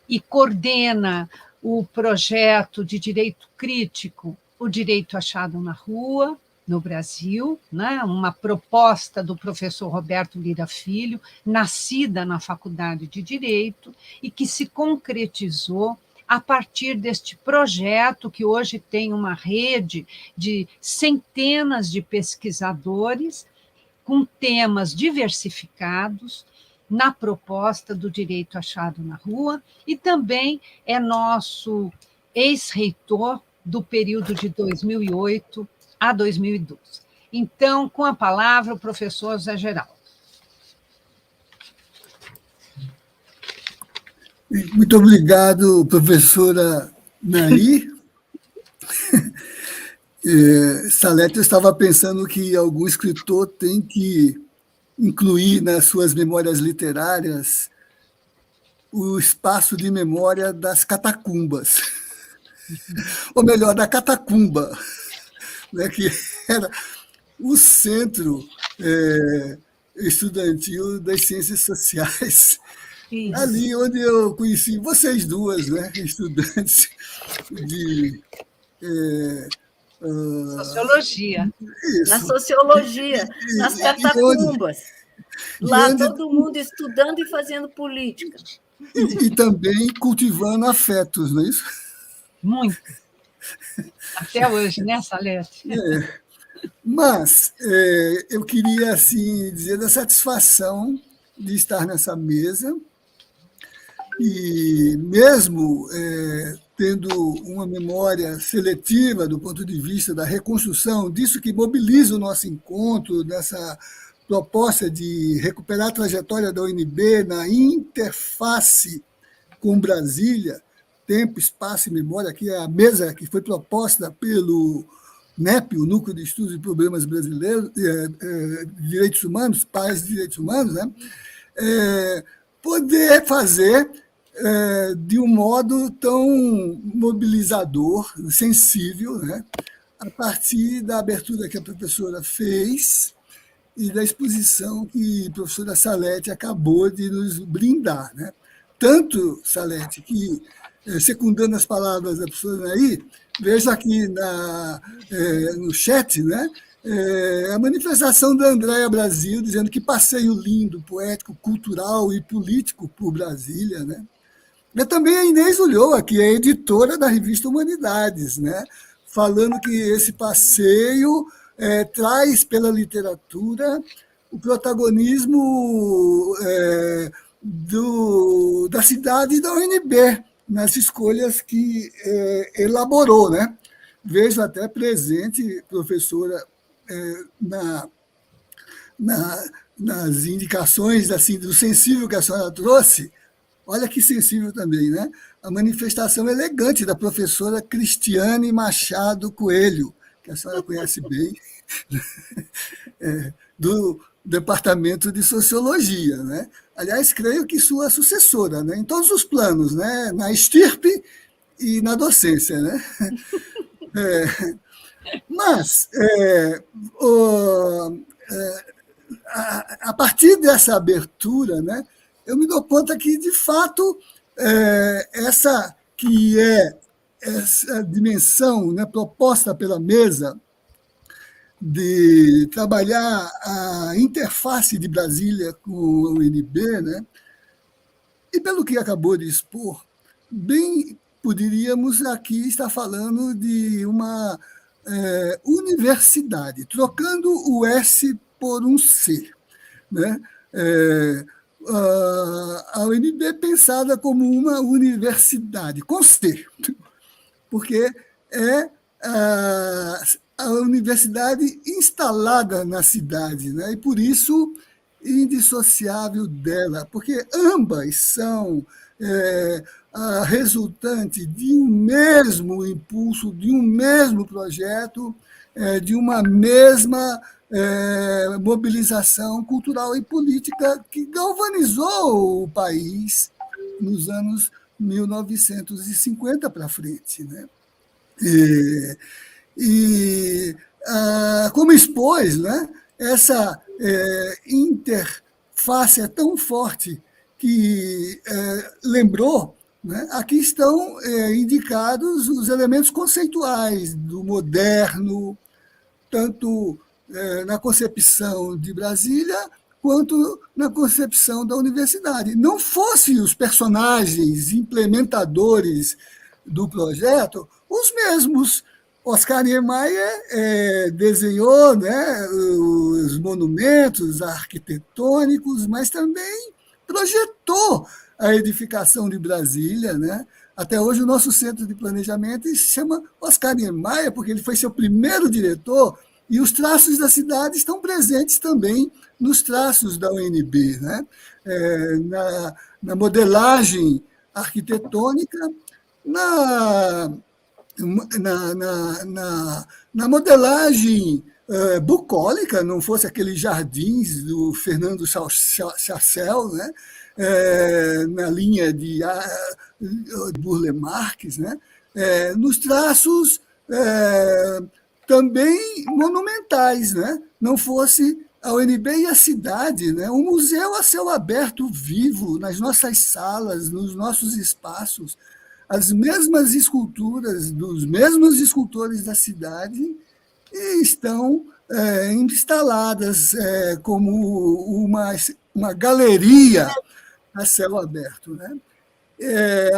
e coordena o projeto de direito crítico, o Direito Achado na Rua, no Brasil, né? Uma proposta do professor Roberto Lira Filho, nascida na Faculdade de Direito e que se concretizou a partir deste projeto, que hoje tem uma rede de centenas de pesquisadores com temas diversificados na proposta do direito achado na rua, e também é nosso ex-reitor do período de 2008 a 2012. Então, com a palavra, o professor Zé Geraldo. Muito obrigado, professora Nair. Salete, eu estava pensando que algum escritor tem que incluir nas suas memórias literárias o espaço de memória das catacumbas, ou melhor, da catacumba, né, que era o centro estudantil das ciências sociais. Isso. Ali onde eu conheci vocês duas, né, estudantes de sociologia. Isso. Na sociologia, nas catacumbas. Lá onde... todo mundo estudando e fazendo política. E também cultivando afetos, não é isso? Muito. Até hoje, né, Salete? Mas eu queria assim, dizer da satisfação de estar nessa mesa, e mesmo tendo uma memória seletiva do ponto de vista da reconstrução disso que mobiliza o nosso encontro, dessa proposta de recuperar a trajetória da UNB na interface com Brasília, tempo, espaço e memória, que é a mesa que foi proposta pelo NEP, o Núcleo de Estudos de Problemas Brasileiros, Direitos Humanos, Paz de Direitos Humanos, né? Poder fazer de um modo tão mobilizador, sensível, né? A partir da abertura que a professora fez e da exposição que a professora Salete acabou de nos brindar, né? Tanto, Salete, que, secundando as palavras da professora Nair, vejo aqui no chat, né, a manifestação da Andréa Brasil, dizendo que passeio lindo, poético, cultural e político por Brasília, né? Mas também a Inês Ulloa, que é editora da revista Humanidades, né, falando que esse passeio traz pela literatura o protagonismo da cidade e da UNB nas escolhas que elaborou, né? Vejo até presente, professora, nas indicações assim, do sensível que a senhora trouxe. Olha que sensível também, né? a manifestação elegante da professora Cristiane Machado Coelho, que a senhora conhece bem, do Departamento de Sociologia, né? Aliás, creio que sua sucessora, né? Em todos os planos, né? Na estirpe e na docência, né? Mas, a partir dessa abertura, né, eu me dou conta que, de fato, essa que é essa dimensão, né, proposta pela mesa de trabalhar a interface de Brasília com o UNB, né, e pelo que acabou de expor, bem poderíamos aqui estar falando de uma universidade, trocando o S por um C, né? A UNB é pensada como uma universidade, com C, porque é a universidade instalada na cidade, né? E por isso indissociável dela, porque ambas são a resultante de um mesmo impulso, de um mesmo projeto, de uma mesma mobilização cultural e política que galvanizou o país nos anos 1950 para frente, né? Como expôs, né, essa interface é tão forte que lembrou, né, aqui estão indicados os elementos conceituais do moderno, tanto na concepção de Brasília quanto na concepção da universidade. Não fossem os personagens implementadores do projeto os mesmos. Oscar Niemeyer desenhou, né, os monumentos arquitetônicos, mas também projetou a edificação de Brasília, né? Até hoje o nosso centro de planejamento se chama Oscar Niemeyer, porque ele foi seu primeiro diretor, e os traços da cidade estão presentes também nos traços da UNB, né? Na modelagem arquitetônica, na modelagem bucólica, não fosse aqueles jardins do Fernando Chassel, né? Na linha de Burle Marx, né? Nos traços também monumentais, né? Não fosse a UNB e a cidade, né? Um museu a céu aberto, vivo, nas nossas salas, nos nossos espaços, as mesmas esculturas dos mesmos escultores da cidade estão instaladas como uma galeria a céu aberto, né?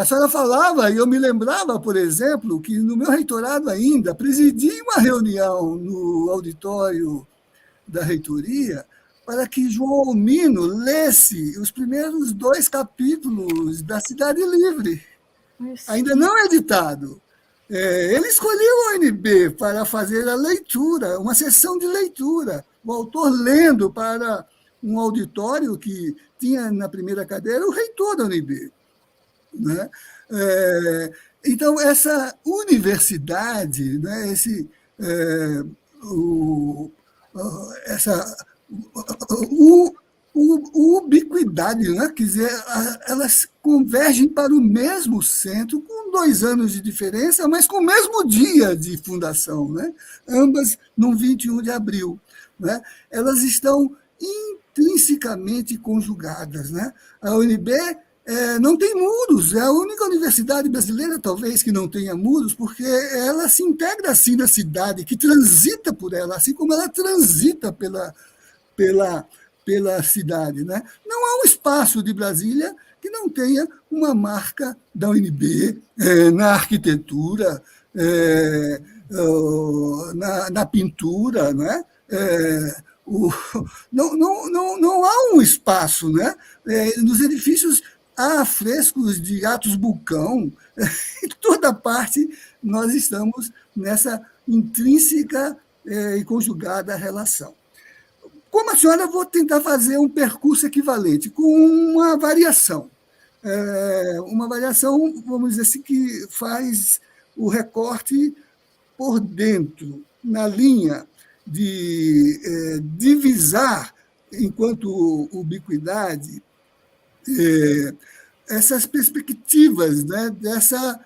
A senhora falava, e eu me lembrava, por exemplo, que no meu reitorado ainda presidi uma reunião no auditório da reitoria para que João Almino lesse os primeiros 2 capítulos da Cidade Livre, ainda não editado. Ele escolheu a UNB para fazer a leitura, uma sessão de leitura, o autor lendo para um auditório que tinha na primeira cadeira o reitor da UNB, né? Então, essa universidade, né, essa ubiquidade, né? Quer dizer, elas convergem para o mesmo centro, com 2 anos de diferença, mas com o mesmo dia de fundação, né? Ambas no 21 de abril. Né? Elas estão intrinsecamente conjugadas. Né? A UNB não tem muros, é a única universidade brasileira, talvez, que não tenha muros, porque ela se integra assim na cidade, que transita por ela, assim como ela transita pela cidade. Né? Não há um espaço de Brasília que não tenha uma marca da UNB na arquitetura, na pintura. Né? Não há um espaço. Né? Nos edifícios há frescos de Atos Bulcão, em toda parte nós estamos nessa intrínseca e conjugada relação. Como a senhora, vou tentar fazer um percurso equivalente, com uma variação. uma avaliação, vamos dizer assim, que faz o recorte por dentro, na linha de divisar, enquanto ubiquidade, essas perspectivas, né, dessa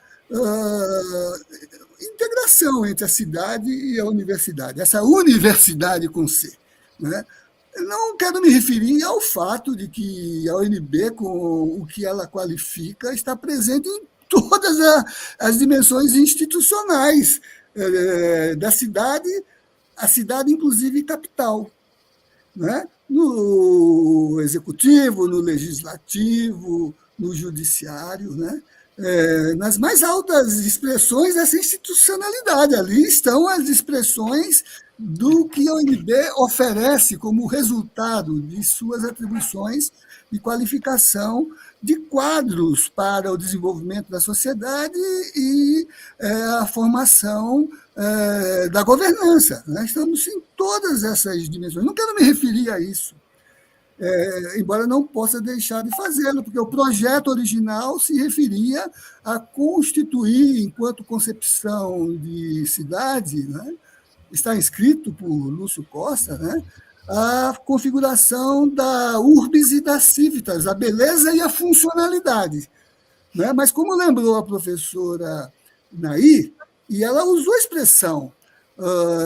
integração entre a cidade e a universidade, essa universidade com C. Né? Não quero me referir ao fato de que a UNB, com o que ela qualifica, está presente em todas as dimensões institucionais da cidade, a cidade, inclusive, capital. Né? No executivo, no legislativo, no judiciário, né? Nas mais altas expressões dessa institucionalidade. Ali estão as expressões do que a UNB oferece como resultado de suas atribuições de qualificação de quadros para o desenvolvimento da sociedade e a formação da governança. Né? Estamos em todas essas dimensões. Não quero me referir a isso, embora não possa deixar de fazê-lo, porque o projeto original se referia a constituir, enquanto concepção de cidade, né, está escrito por Lúcio Costa, né, a configuração da urbis e da civitas, a beleza e a funcionalidade. Né? Mas, como lembrou a professora Nair, e ela usou a expressão,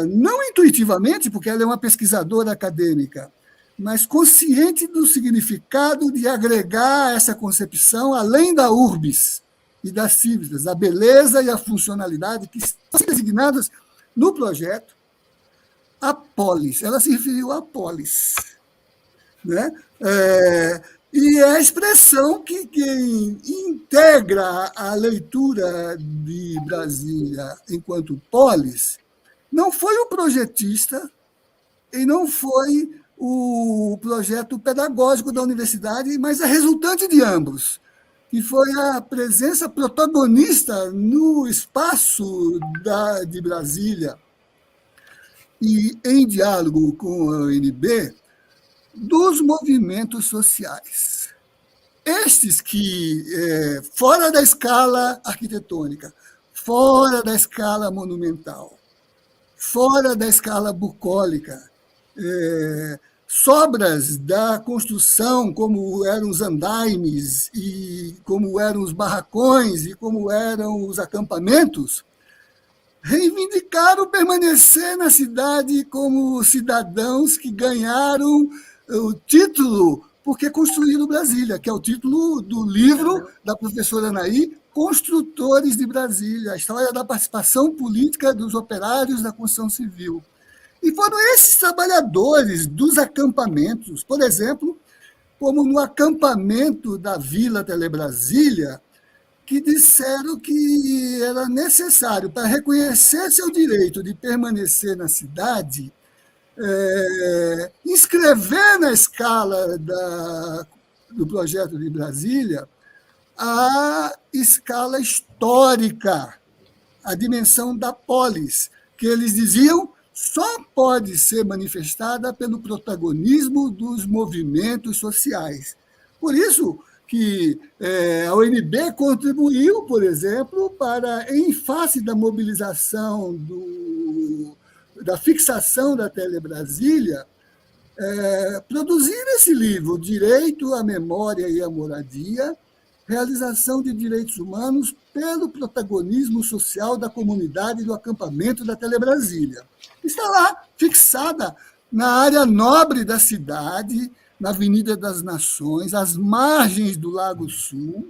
não intuitivamente, porque ela é uma pesquisadora acadêmica, mas consciente do significado de agregar essa concepção além da urbis e das civitas, a beleza e a funcionalidade, que são designadas no projeto a polis. Ela se referiu à polis. Né? E é a expressão que quem integra a leitura de Brasília enquanto polis não foi o projetista e não foi o projeto pedagógico da universidade, mas a resultante de ambos, que foi a presença protagonista no espaço de Brasília e em diálogo com a UNB dos movimentos sociais. Estes que, fora da escala arquitetônica, fora da escala monumental, fora da escala bucólica, sobras da construção, como eram os andaimes, e como eram os barracões, e como eram os acampamentos, reivindicaram permanecer na cidade como cidadãos que ganharam o título porque construíram Brasília, que é o título do livro da professora Anaí, Construtores de Brasília, a história da participação política dos operários da construção civil. E foram esses trabalhadores dos acampamentos, por exemplo, como no acampamento da Vila Telebrasília, que disseram que era necessário, para reconhecer seu direito de permanecer na cidade, inscrever na escala do projeto de Brasília a escala histórica, a dimensão da polis, que eles diziam só pode ser manifestada pelo protagonismo dos movimentos sociais. Por isso que a UNB contribuiu, por exemplo, para, em face da mobilização da fixação da Telebrasília, produzir esse livro, Direito à Memória e à Moradia, realização de direitos humanos pelo protagonismo social da comunidade do acampamento da Telebrasília. Está lá, fixada na área nobre da cidade, na Avenida das Nações, às margens do Lago Sul,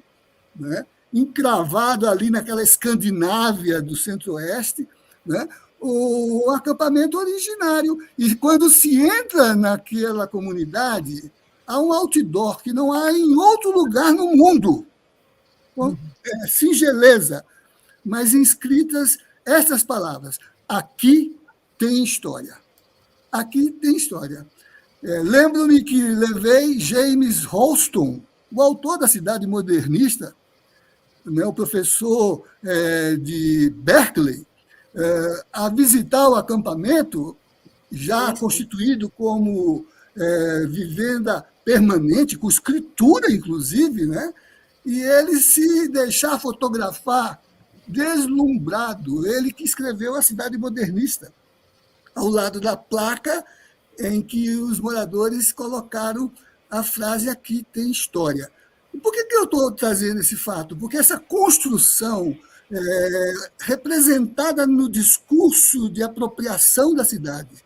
né? Encravado ali naquela Escandinávia do Centro-Oeste, né? O acampamento originário. E quando se entra naquela comunidade, há um outdoor que não há em outro lugar no mundo. Singeleza, mas inscritas estas palavras: aqui tem história. Aqui tem história. Lembro-me que levei James Holston, o autor da Cidade Modernista, né, o professor de Berkeley, a visitar o acampamento, já constituído como vivenda permanente, com escritura, inclusive, né? e ele se deixar fotografar deslumbrado, ele que escreveu A Cidade Modernista, ao lado da placa em que os moradores colocaram a frase "aqui tem história". E por que eu estou trazendo esse fato? Porque essa construção representada no discurso de apropriação da cidade,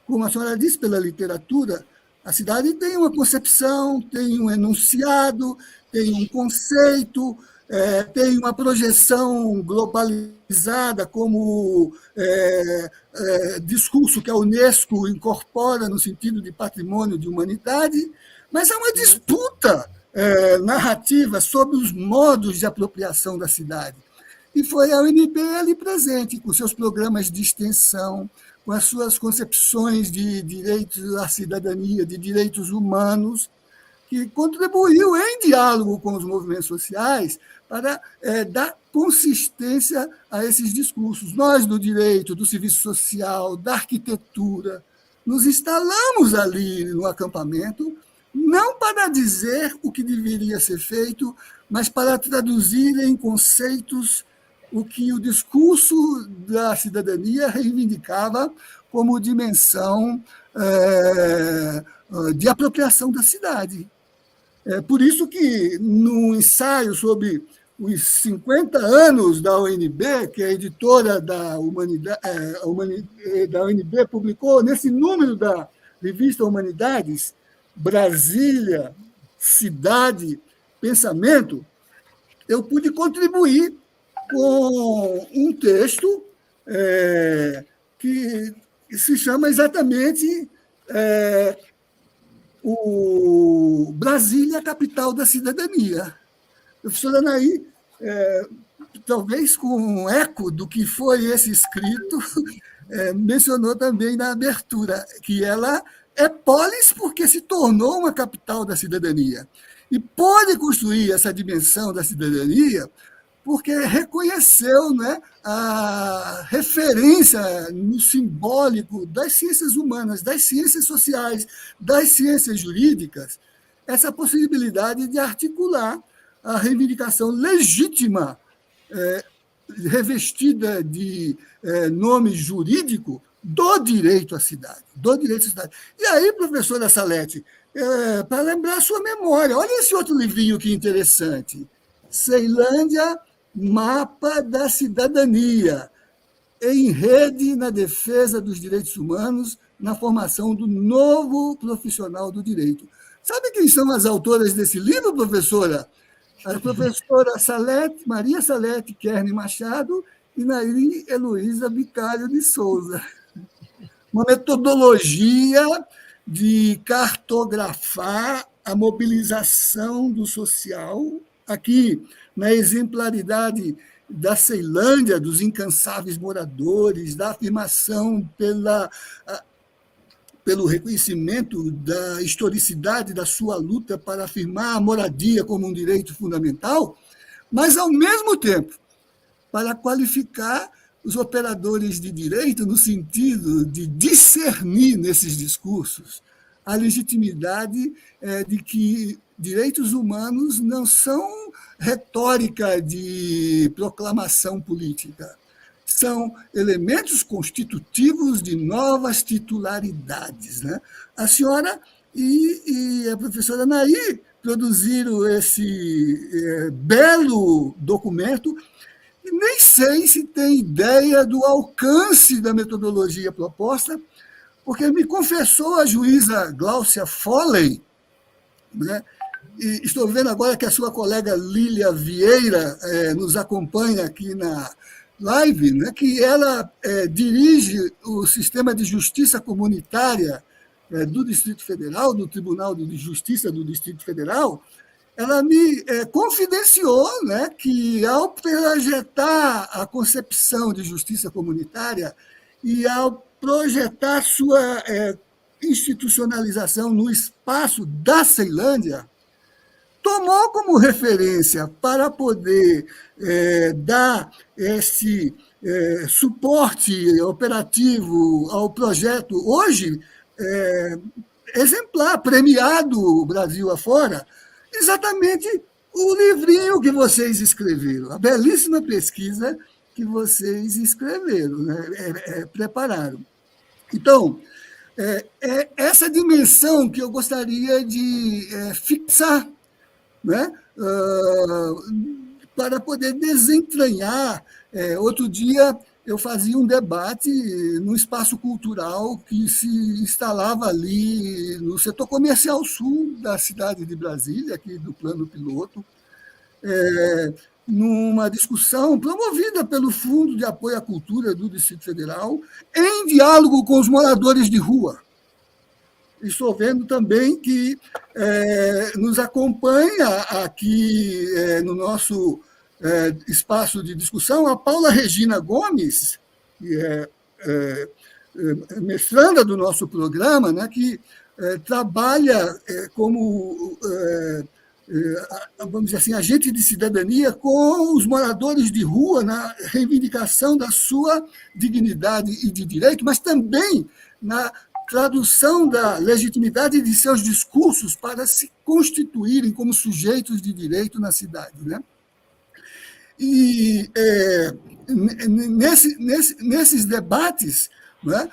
como a senhora disse, pela literatura, a cidade tem uma concepção, tem um enunciado, tem um conceito, tem uma projeção globalizada como discurso que a Unesco incorpora no sentido de patrimônio de humanidade, mas há uma disputa narrativa sobre os modos de apropriação da cidade. E foi a UNB ali presente, com seus programas de extensão, com as suas concepções de direitos à cidadania, de direitos humanos, que contribuiu em diálogo com os movimentos sociais para dar consistência a esses discursos. Nós, do direito, do serviço social, da arquitetura, nos instalamos ali no acampamento, não para dizer o que deveria ser feito, mas para traduzir em conceitos o que o discurso da cidadania reivindicava como dimensão de apropriação da cidade. Por isso que, no ensaio sobre os 50 anos da UNB, que a editora da UNB publicou, nesse número da revista Humanidades, Brasília, Cidade, Pensamento, eu pude contribuir com um texto que se chama exatamente o Brasília, capital da cidadania. A professora Anaí, talvez com um eco do que foi esse escrito, mencionou também na abertura que ela é polis porque se tornou uma capital da cidadania. E pode construir essa dimensão da cidadania porque reconheceu, né, a referência no simbólico das ciências humanas, das ciências sociais, das ciências jurídicas, essa possibilidade de articular a reivindicação legítima, revestida de nome jurídico, do direito à cidade. E aí, professora Salete, para lembrar a sua memória, olha esse outro livrinho que interessante. Ceilândia, Mapa da Cidadania, em rede na defesa dos direitos humanos, na formação do novo profissional do direito. Sabe quem são as autoras desse livro, professora? A professora Maria Salete Kern Machado e Nairi Heloísa Bicalho de Souza. Uma metodologia de cartografar a mobilização do social, aqui na exemplaridade da Ceilândia, dos incansáveis moradores, da afirmação pelo reconhecimento da historicidade da sua luta para afirmar a moradia como um direito fundamental, mas, ao mesmo tempo, para qualificar os operadores de direito no sentido de discernir nesses discursos a legitimidade de que direitos humanos não são retórica de proclamação política, são elementos constitutivos de novas titularidades. Né? A senhora e a professora Anaí produziram esse belo documento, e nem sei se tem ideia do alcance da metodologia proposta, porque me confessou a juíza Gláucia Foley, né? E estou vendo agora que a sua colega Lília Vieira nos acompanha aqui na live, né? Que ela dirige o sistema de justiça comunitária do Distrito Federal, do Tribunal de Justiça do Distrito Federal. Ela me confidenciou, né, que, ao projetar a concepção de justiça comunitária e ao projetar sua institucionalização no espaço da Ceilândia, tomou como referência para poder dar esse suporte operativo ao projeto, hoje exemplar, premiado Brasil afora, exatamente o livrinho que vocês escreveram, a belíssima pesquisa que vocês escreveram, né? Prepararam. Então, é essa dimensão que eu gostaria de fixar, né? Para poder desentranhar. Outro dia, eu fazia um debate no espaço cultural que se instalava ali no setor comercial sul da cidade de Brasília, aqui do Plano Piloto, numa discussão promovida pelo Fundo de Apoio à Cultura do Distrito Federal, em diálogo com os moradores de rua. Estou vendo também que nos acompanha aqui no nosso espaço de discussão a Paula Regina Gomes, que é mestranda do nosso programa, né, que trabalha como, vamos dizer assim, agente de cidadania com os moradores de rua na reivindicação da sua dignidade e de direito, mas também na tradução da legitimidade de seus discursos para se constituírem como sujeitos de direito na cidade, né? E nesses debates, né,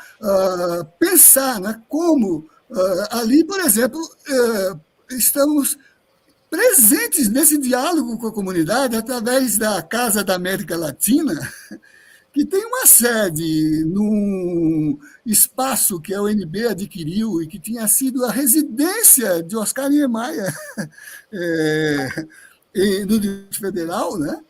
pensar, né, como ali, por exemplo, estamos presentes nesse diálogo com a comunidade através da Casa da América Latina, que tem uma sede num espaço que a UNB adquiriu e que tinha sido a residência de Oscar Niemeyer no Distrito Federal, né?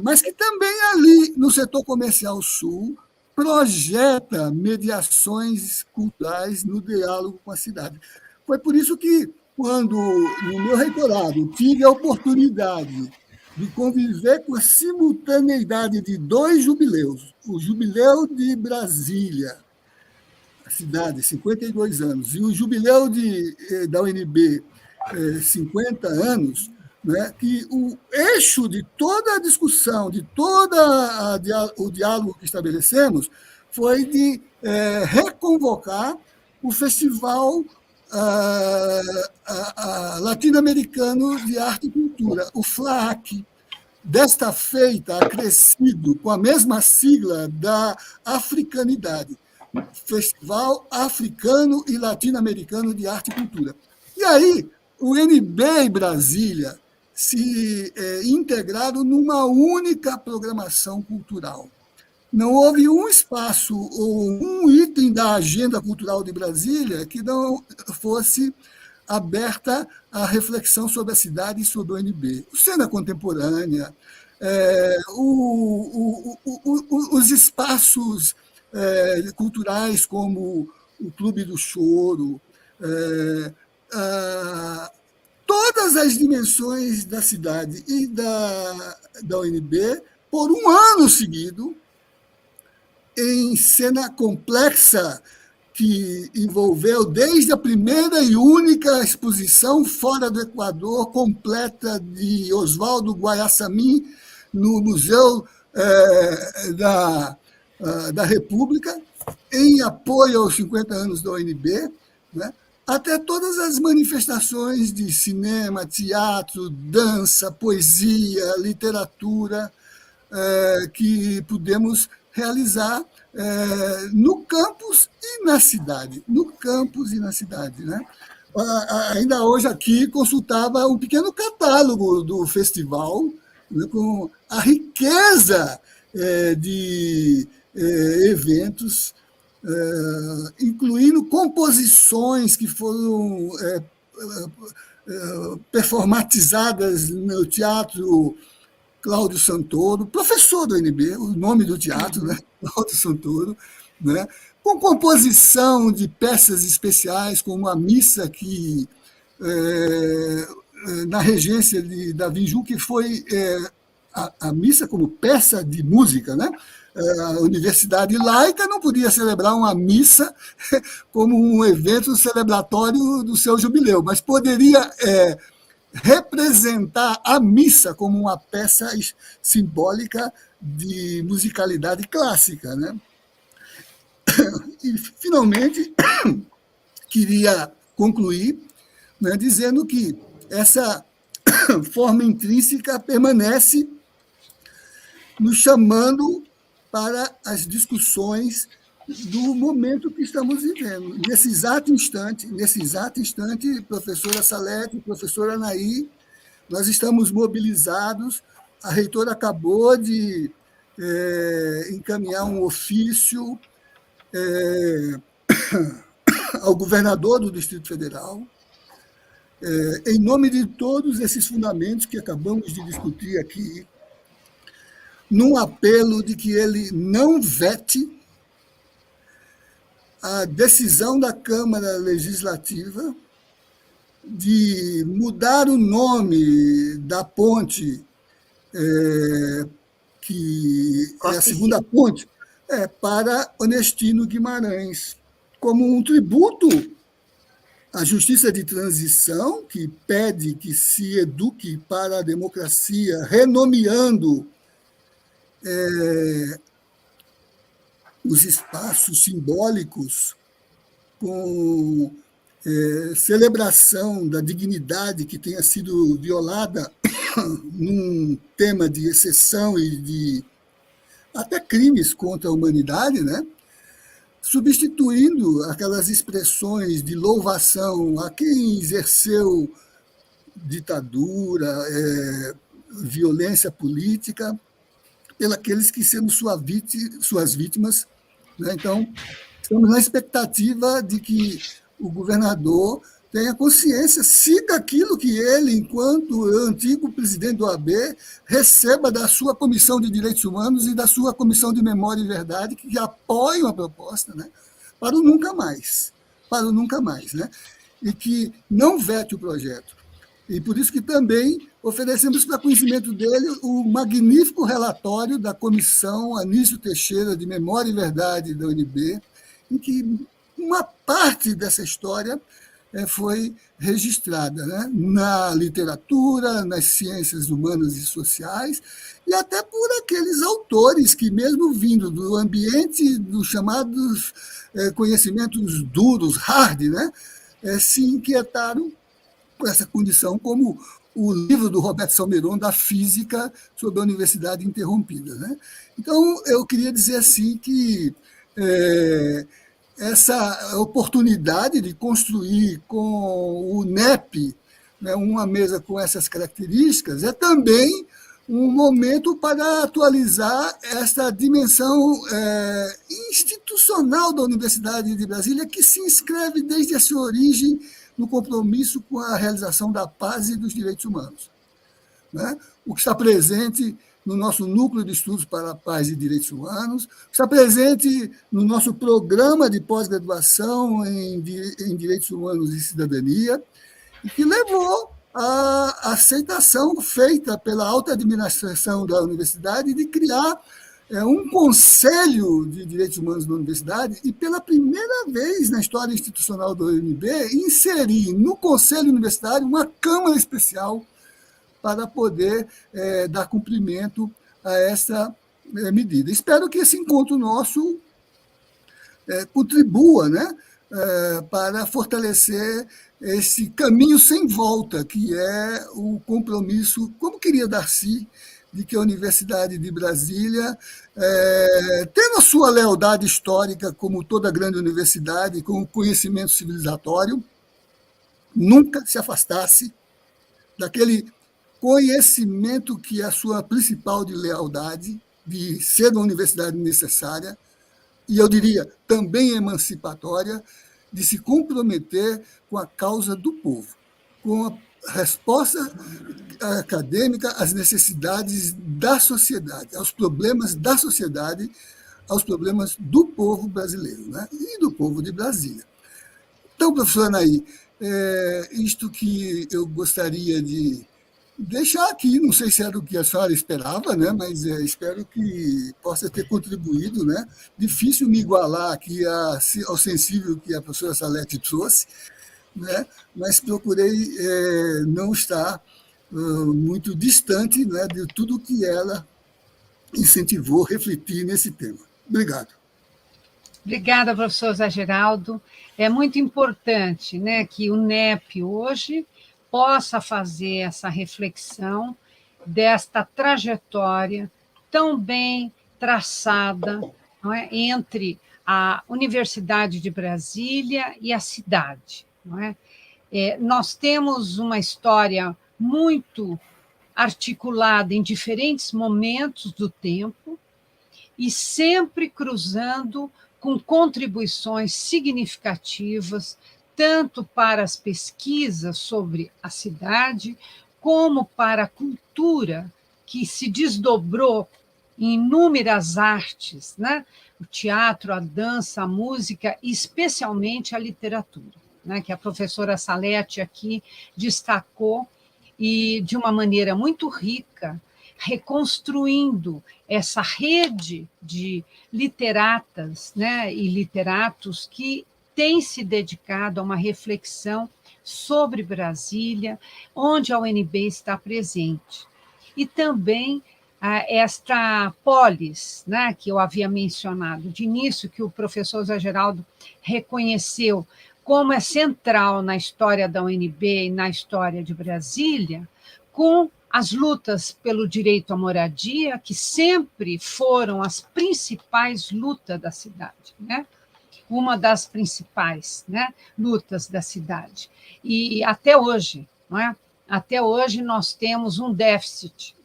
Mas que também ali, no setor comercial sul, projeta mediações culturais no diálogo com a cidade. Foi por isso que, quando, no meu reitorado, tive a oportunidade de conviver com a simultaneidade de 2 jubileus, o Jubileu de Brasília, a cidade, 52 anos, e o Jubileu da UNB, 50 anos, né, que o eixo de toda a discussão, de todo o diálogo que estabelecemos, foi de reconvocar o Festival Latino-Americano de Arte e Cultura, o FLAC, desta feita acrescido com a mesma sigla da africanidade, Festival Africano e Latino-Americano de Arte e Cultura. E aí, o UNB e Brasília se integraram numa única programação cultural. Não houve um espaço ou um item da agenda cultural de Brasília que não fosse aberta à reflexão sobre a cidade e sobre o UNB. Cena contemporânea, os espaços culturais como o Clube do Choro, todas as dimensões da cidade e da UNB, por um ano seguido, em cena complexa que envolveu desde a primeira e única exposição fora do Equador, completa, de Oswaldo Guaiaçamim, no Museu da República, em apoio aos 50 anos da UNB, né? Até todas as manifestações de cinema, teatro, dança, poesia, literatura, que pudemos realizar no campus e na cidade. No campus e na cidade, né? Ainda hoje aqui consultava um pequeno catálogo do festival, né, com a riqueza de eventos, incluindo composições que foram performatizadas no Teatro Cláudio Santoro, professor do UNB, o nome do teatro, né? Cláudio Santoro, né? Com composição de peças especiais, como a missa que, na regência de Davi Ju, que foi a missa como peça de música, né? A Universidade Laica não podia celebrar uma missa como um evento celebratório do seu jubileu, mas poderia representar a missa como uma peça simbólica de musicalidade clássica, né? E, finalmente, queria concluir, né, dizendo que essa forma intrínseca, permanece nos chamando para as discussões do momento que estamos vivendo. Nesse exato instante, professora Salete, professora Anaí, nós estamos mobilizados. A reitora acabou de encaminhar um ofício ao governador do Distrito Federal, em nome de todos esses fundamentos que acabamos de discutir aqui, num apelo de que ele não vete a decisão da Câmara Legislativa de mudar o nome da ponte, que é a segunda ponte, para Onestino Guimarães, como um tributo à justiça de transição, que pede que se eduque para a democracia, renomeando os espaços simbólicos com celebração da dignidade que tenha sido violada num tema de exceção e de até crimes contra a humanidade, né? Substituindo aquelas expressões de louvação a quem exerceu ditadura, violência política, pelos que sendo suas vítimas. Né? Então, estamos na expectativa de que o governador tenha consciência, siga aquilo que ele, enquanto antigo presidente do OAB, receba da sua Comissão de Direitos Humanos e da sua Comissão de Memória e Verdade, que apoiam a proposta, né? Para o nunca mais, né? E que não vete o projeto. E por isso que também oferecemos para conhecimento dele o magnífico relatório da Comissão Anísio Teixeira de Memória e Verdade da UNB, em que uma parte dessa história foi registrada, né? Na literatura, nas ciências humanas e sociais, e até por aqueles autores que, mesmo vindo do ambiente dos chamados conhecimentos duros, hard, né? Se inquietaram com essa condição, como o livro do Roberto Salmeron, da física sobre a Universidade Interrompida. Né? Então, eu queria dizer assim que essa oportunidade de construir com o NEP, né, uma mesa com essas características, é também um momento para atualizar essa dimensão institucional da Universidade de Brasília, que se inscreve desde a sua origem no compromisso com a realização da paz e dos direitos humanos. Né? O que está presente no nosso núcleo de estudos para a paz e direitos humanos, está presente no nosso programa de pós-graduação em direitos humanos e cidadania, e que levou à aceitação feita pela alta administração da universidade de criar um conselho de direitos humanos da universidade e, pela primeira vez na história institucional da UNB, inserir no conselho universitário uma câmara especial para poder dar cumprimento a essa medida. Espero que esse encontro nosso contribua, né, para fortalecer esse caminho sem volta, que é o compromisso, como queria Darcy, de que a Universidade de Brasília, tendo a sua lealdade histórica, como toda grande universidade, com o conhecimento civilizatório, nunca se afastasse daquele conhecimento que é a sua principal de lealdade, de ser uma universidade necessária, e eu diria também emancipatória, de se comprometer com a causa do povo, com a resposta acadêmica às necessidades da sociedade, aos problemas da sociedade, aos problemas do povo brasileiro, né? E do povo de Brasília. Então, professora Anaí, isto que eu gostaria de deixar aqui, não sei se era o que a senhora esperava, né? Mas espero que possa ter contribuído. Né? Difícil me igualar aqui ao sensível que a professora Salete trouxe, né? Mas procurei não estar muito distante, né, de tudo que ela incentivou a refletir nesse tema. Obrigado. Obrigada, professor Zé Geraldo. É muito importante, né, que o NEP hoje possa fazer essa reflexão desta trajetória tão bem traçada, não é, entre a Universidade de Brasília e a cidade. Não é? Nós temos uma história muito articulada em diferentes momentos do tempo e sempre cruzando com contribuições significativas, tanto para as pesquisas sobre a cidade, como para a cultura, que se desdobrou em inúmeras artes, né? O teatro, a dança, a música e especialmente a literatura, né? Que a professora Salete aqui destacou, e de uma maneira muito rica, reconstruindo essa rede de literatas, né, e literatos que têm se dedicado a uma reflexão sobre Brasília, onde a UNB está presente. E também esta polis, né, que eu havia mencionado de início, que o professor Zé Geraldo reconheceu como é central na história da UNB e na história de Brasília, com as lutas pelo direito à moradia, que sempre foram as principais lutas da cidade, né? Uma das principais, né, lutas da cidade. E até hoje, não é? Até hoje nós temos um déficit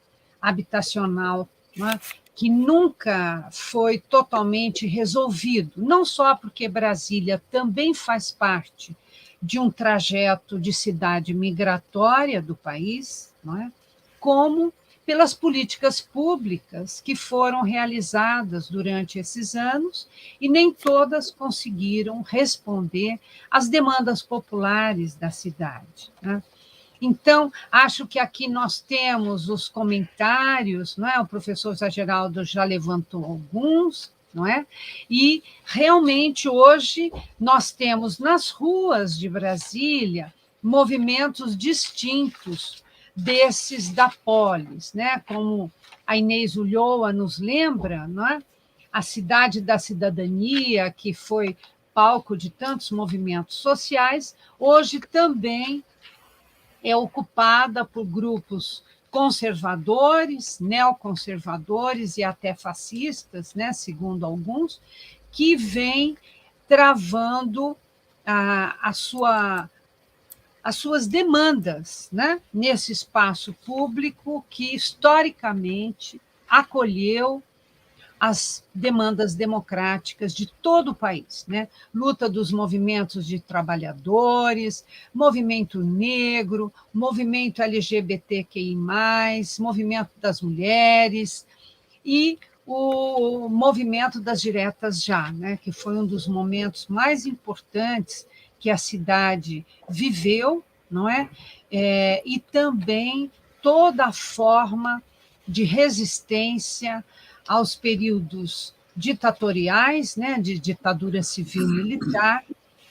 habitacional, não é? Que nunca foi totalmente resolvido, não só porque Brasília também faz parte de um trajeto de cidade migratória do país, não é? Como pelas políticas públicas que foram realizadas durante esses anos e nem todas conseguiram responder às demandas populares da cidade, né? Então, acho que aqui nós temos os comentários, não é? O professor Zé Geraldo já levantou alguns, não é? E realmente hoje nós temos nas ruas de Brasília movimentos distintos desses da polis, né? Como a Inês Ulloa nos lembra, não é? A cidade da cidadania, que foi palco de tantos movimentos sociais, hoje também é ocupada por grupos conservadores, neoconservadores e até fascistas, né, segundo alguns, que vêm travando a sua, as suas demandas, né, nesse espaço público que historicamente acolheu as demandas democráticas de todo o país, né? Luta dos movimentos de trabalhadores, movimento negro, movimento LGBTQI+, movimento das mulheres e o movimento das diretas já, né? Que foi um dos momentos mais importantes que a cidade viveu, não é? E também toda a forma de resistência aos períodos ditatoriais, né, de ditadura civil-militar,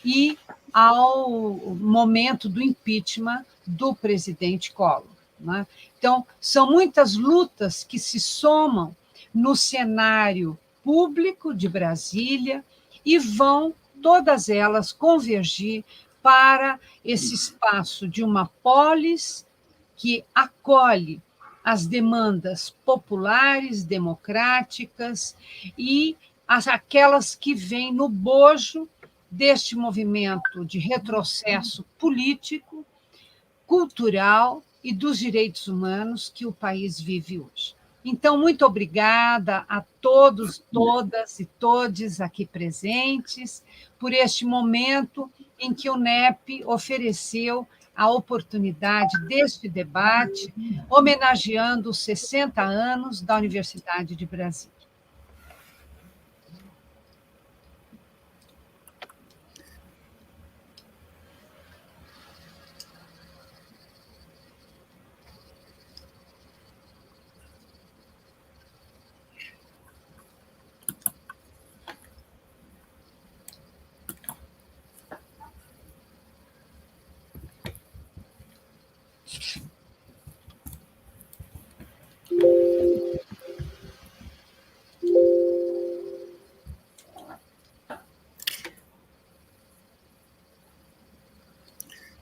e ao momento do impeachment do presidente Collor, né? Então, são muitas lutas que se somam no cenário público de Brasília e vão, todas elas, convergir para esse espaço de uma polis que acolhe as demandas populares, democráticas e aquelas que vêm no bojo deste movimento de retrocesso político, cultural e dos direitos humanos que o país vive hoje. Então, muito obrigada a todos, todas e todes aqui presentes por este momento em que o NEP ofereceu a oportunidade deste debate, homenageando os 60 anos da Universidade de Brasília.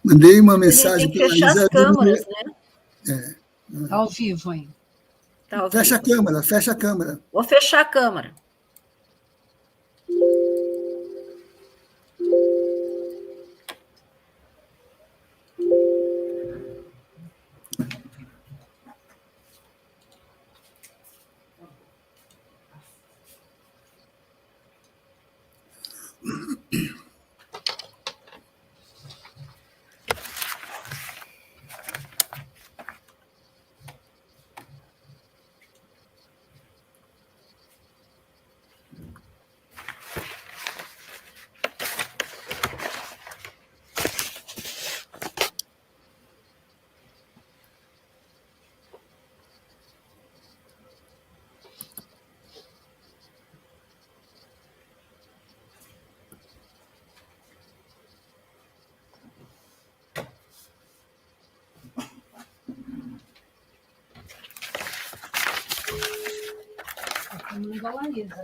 Mandei uma A gente mensagem tem que para a fechar as Isa. câmeras, né? Ao vivo, hein? Tá ao Fecha a vivo. câmera, fecha a câmera. Vou fechar a câmera. Manda lá, Isa.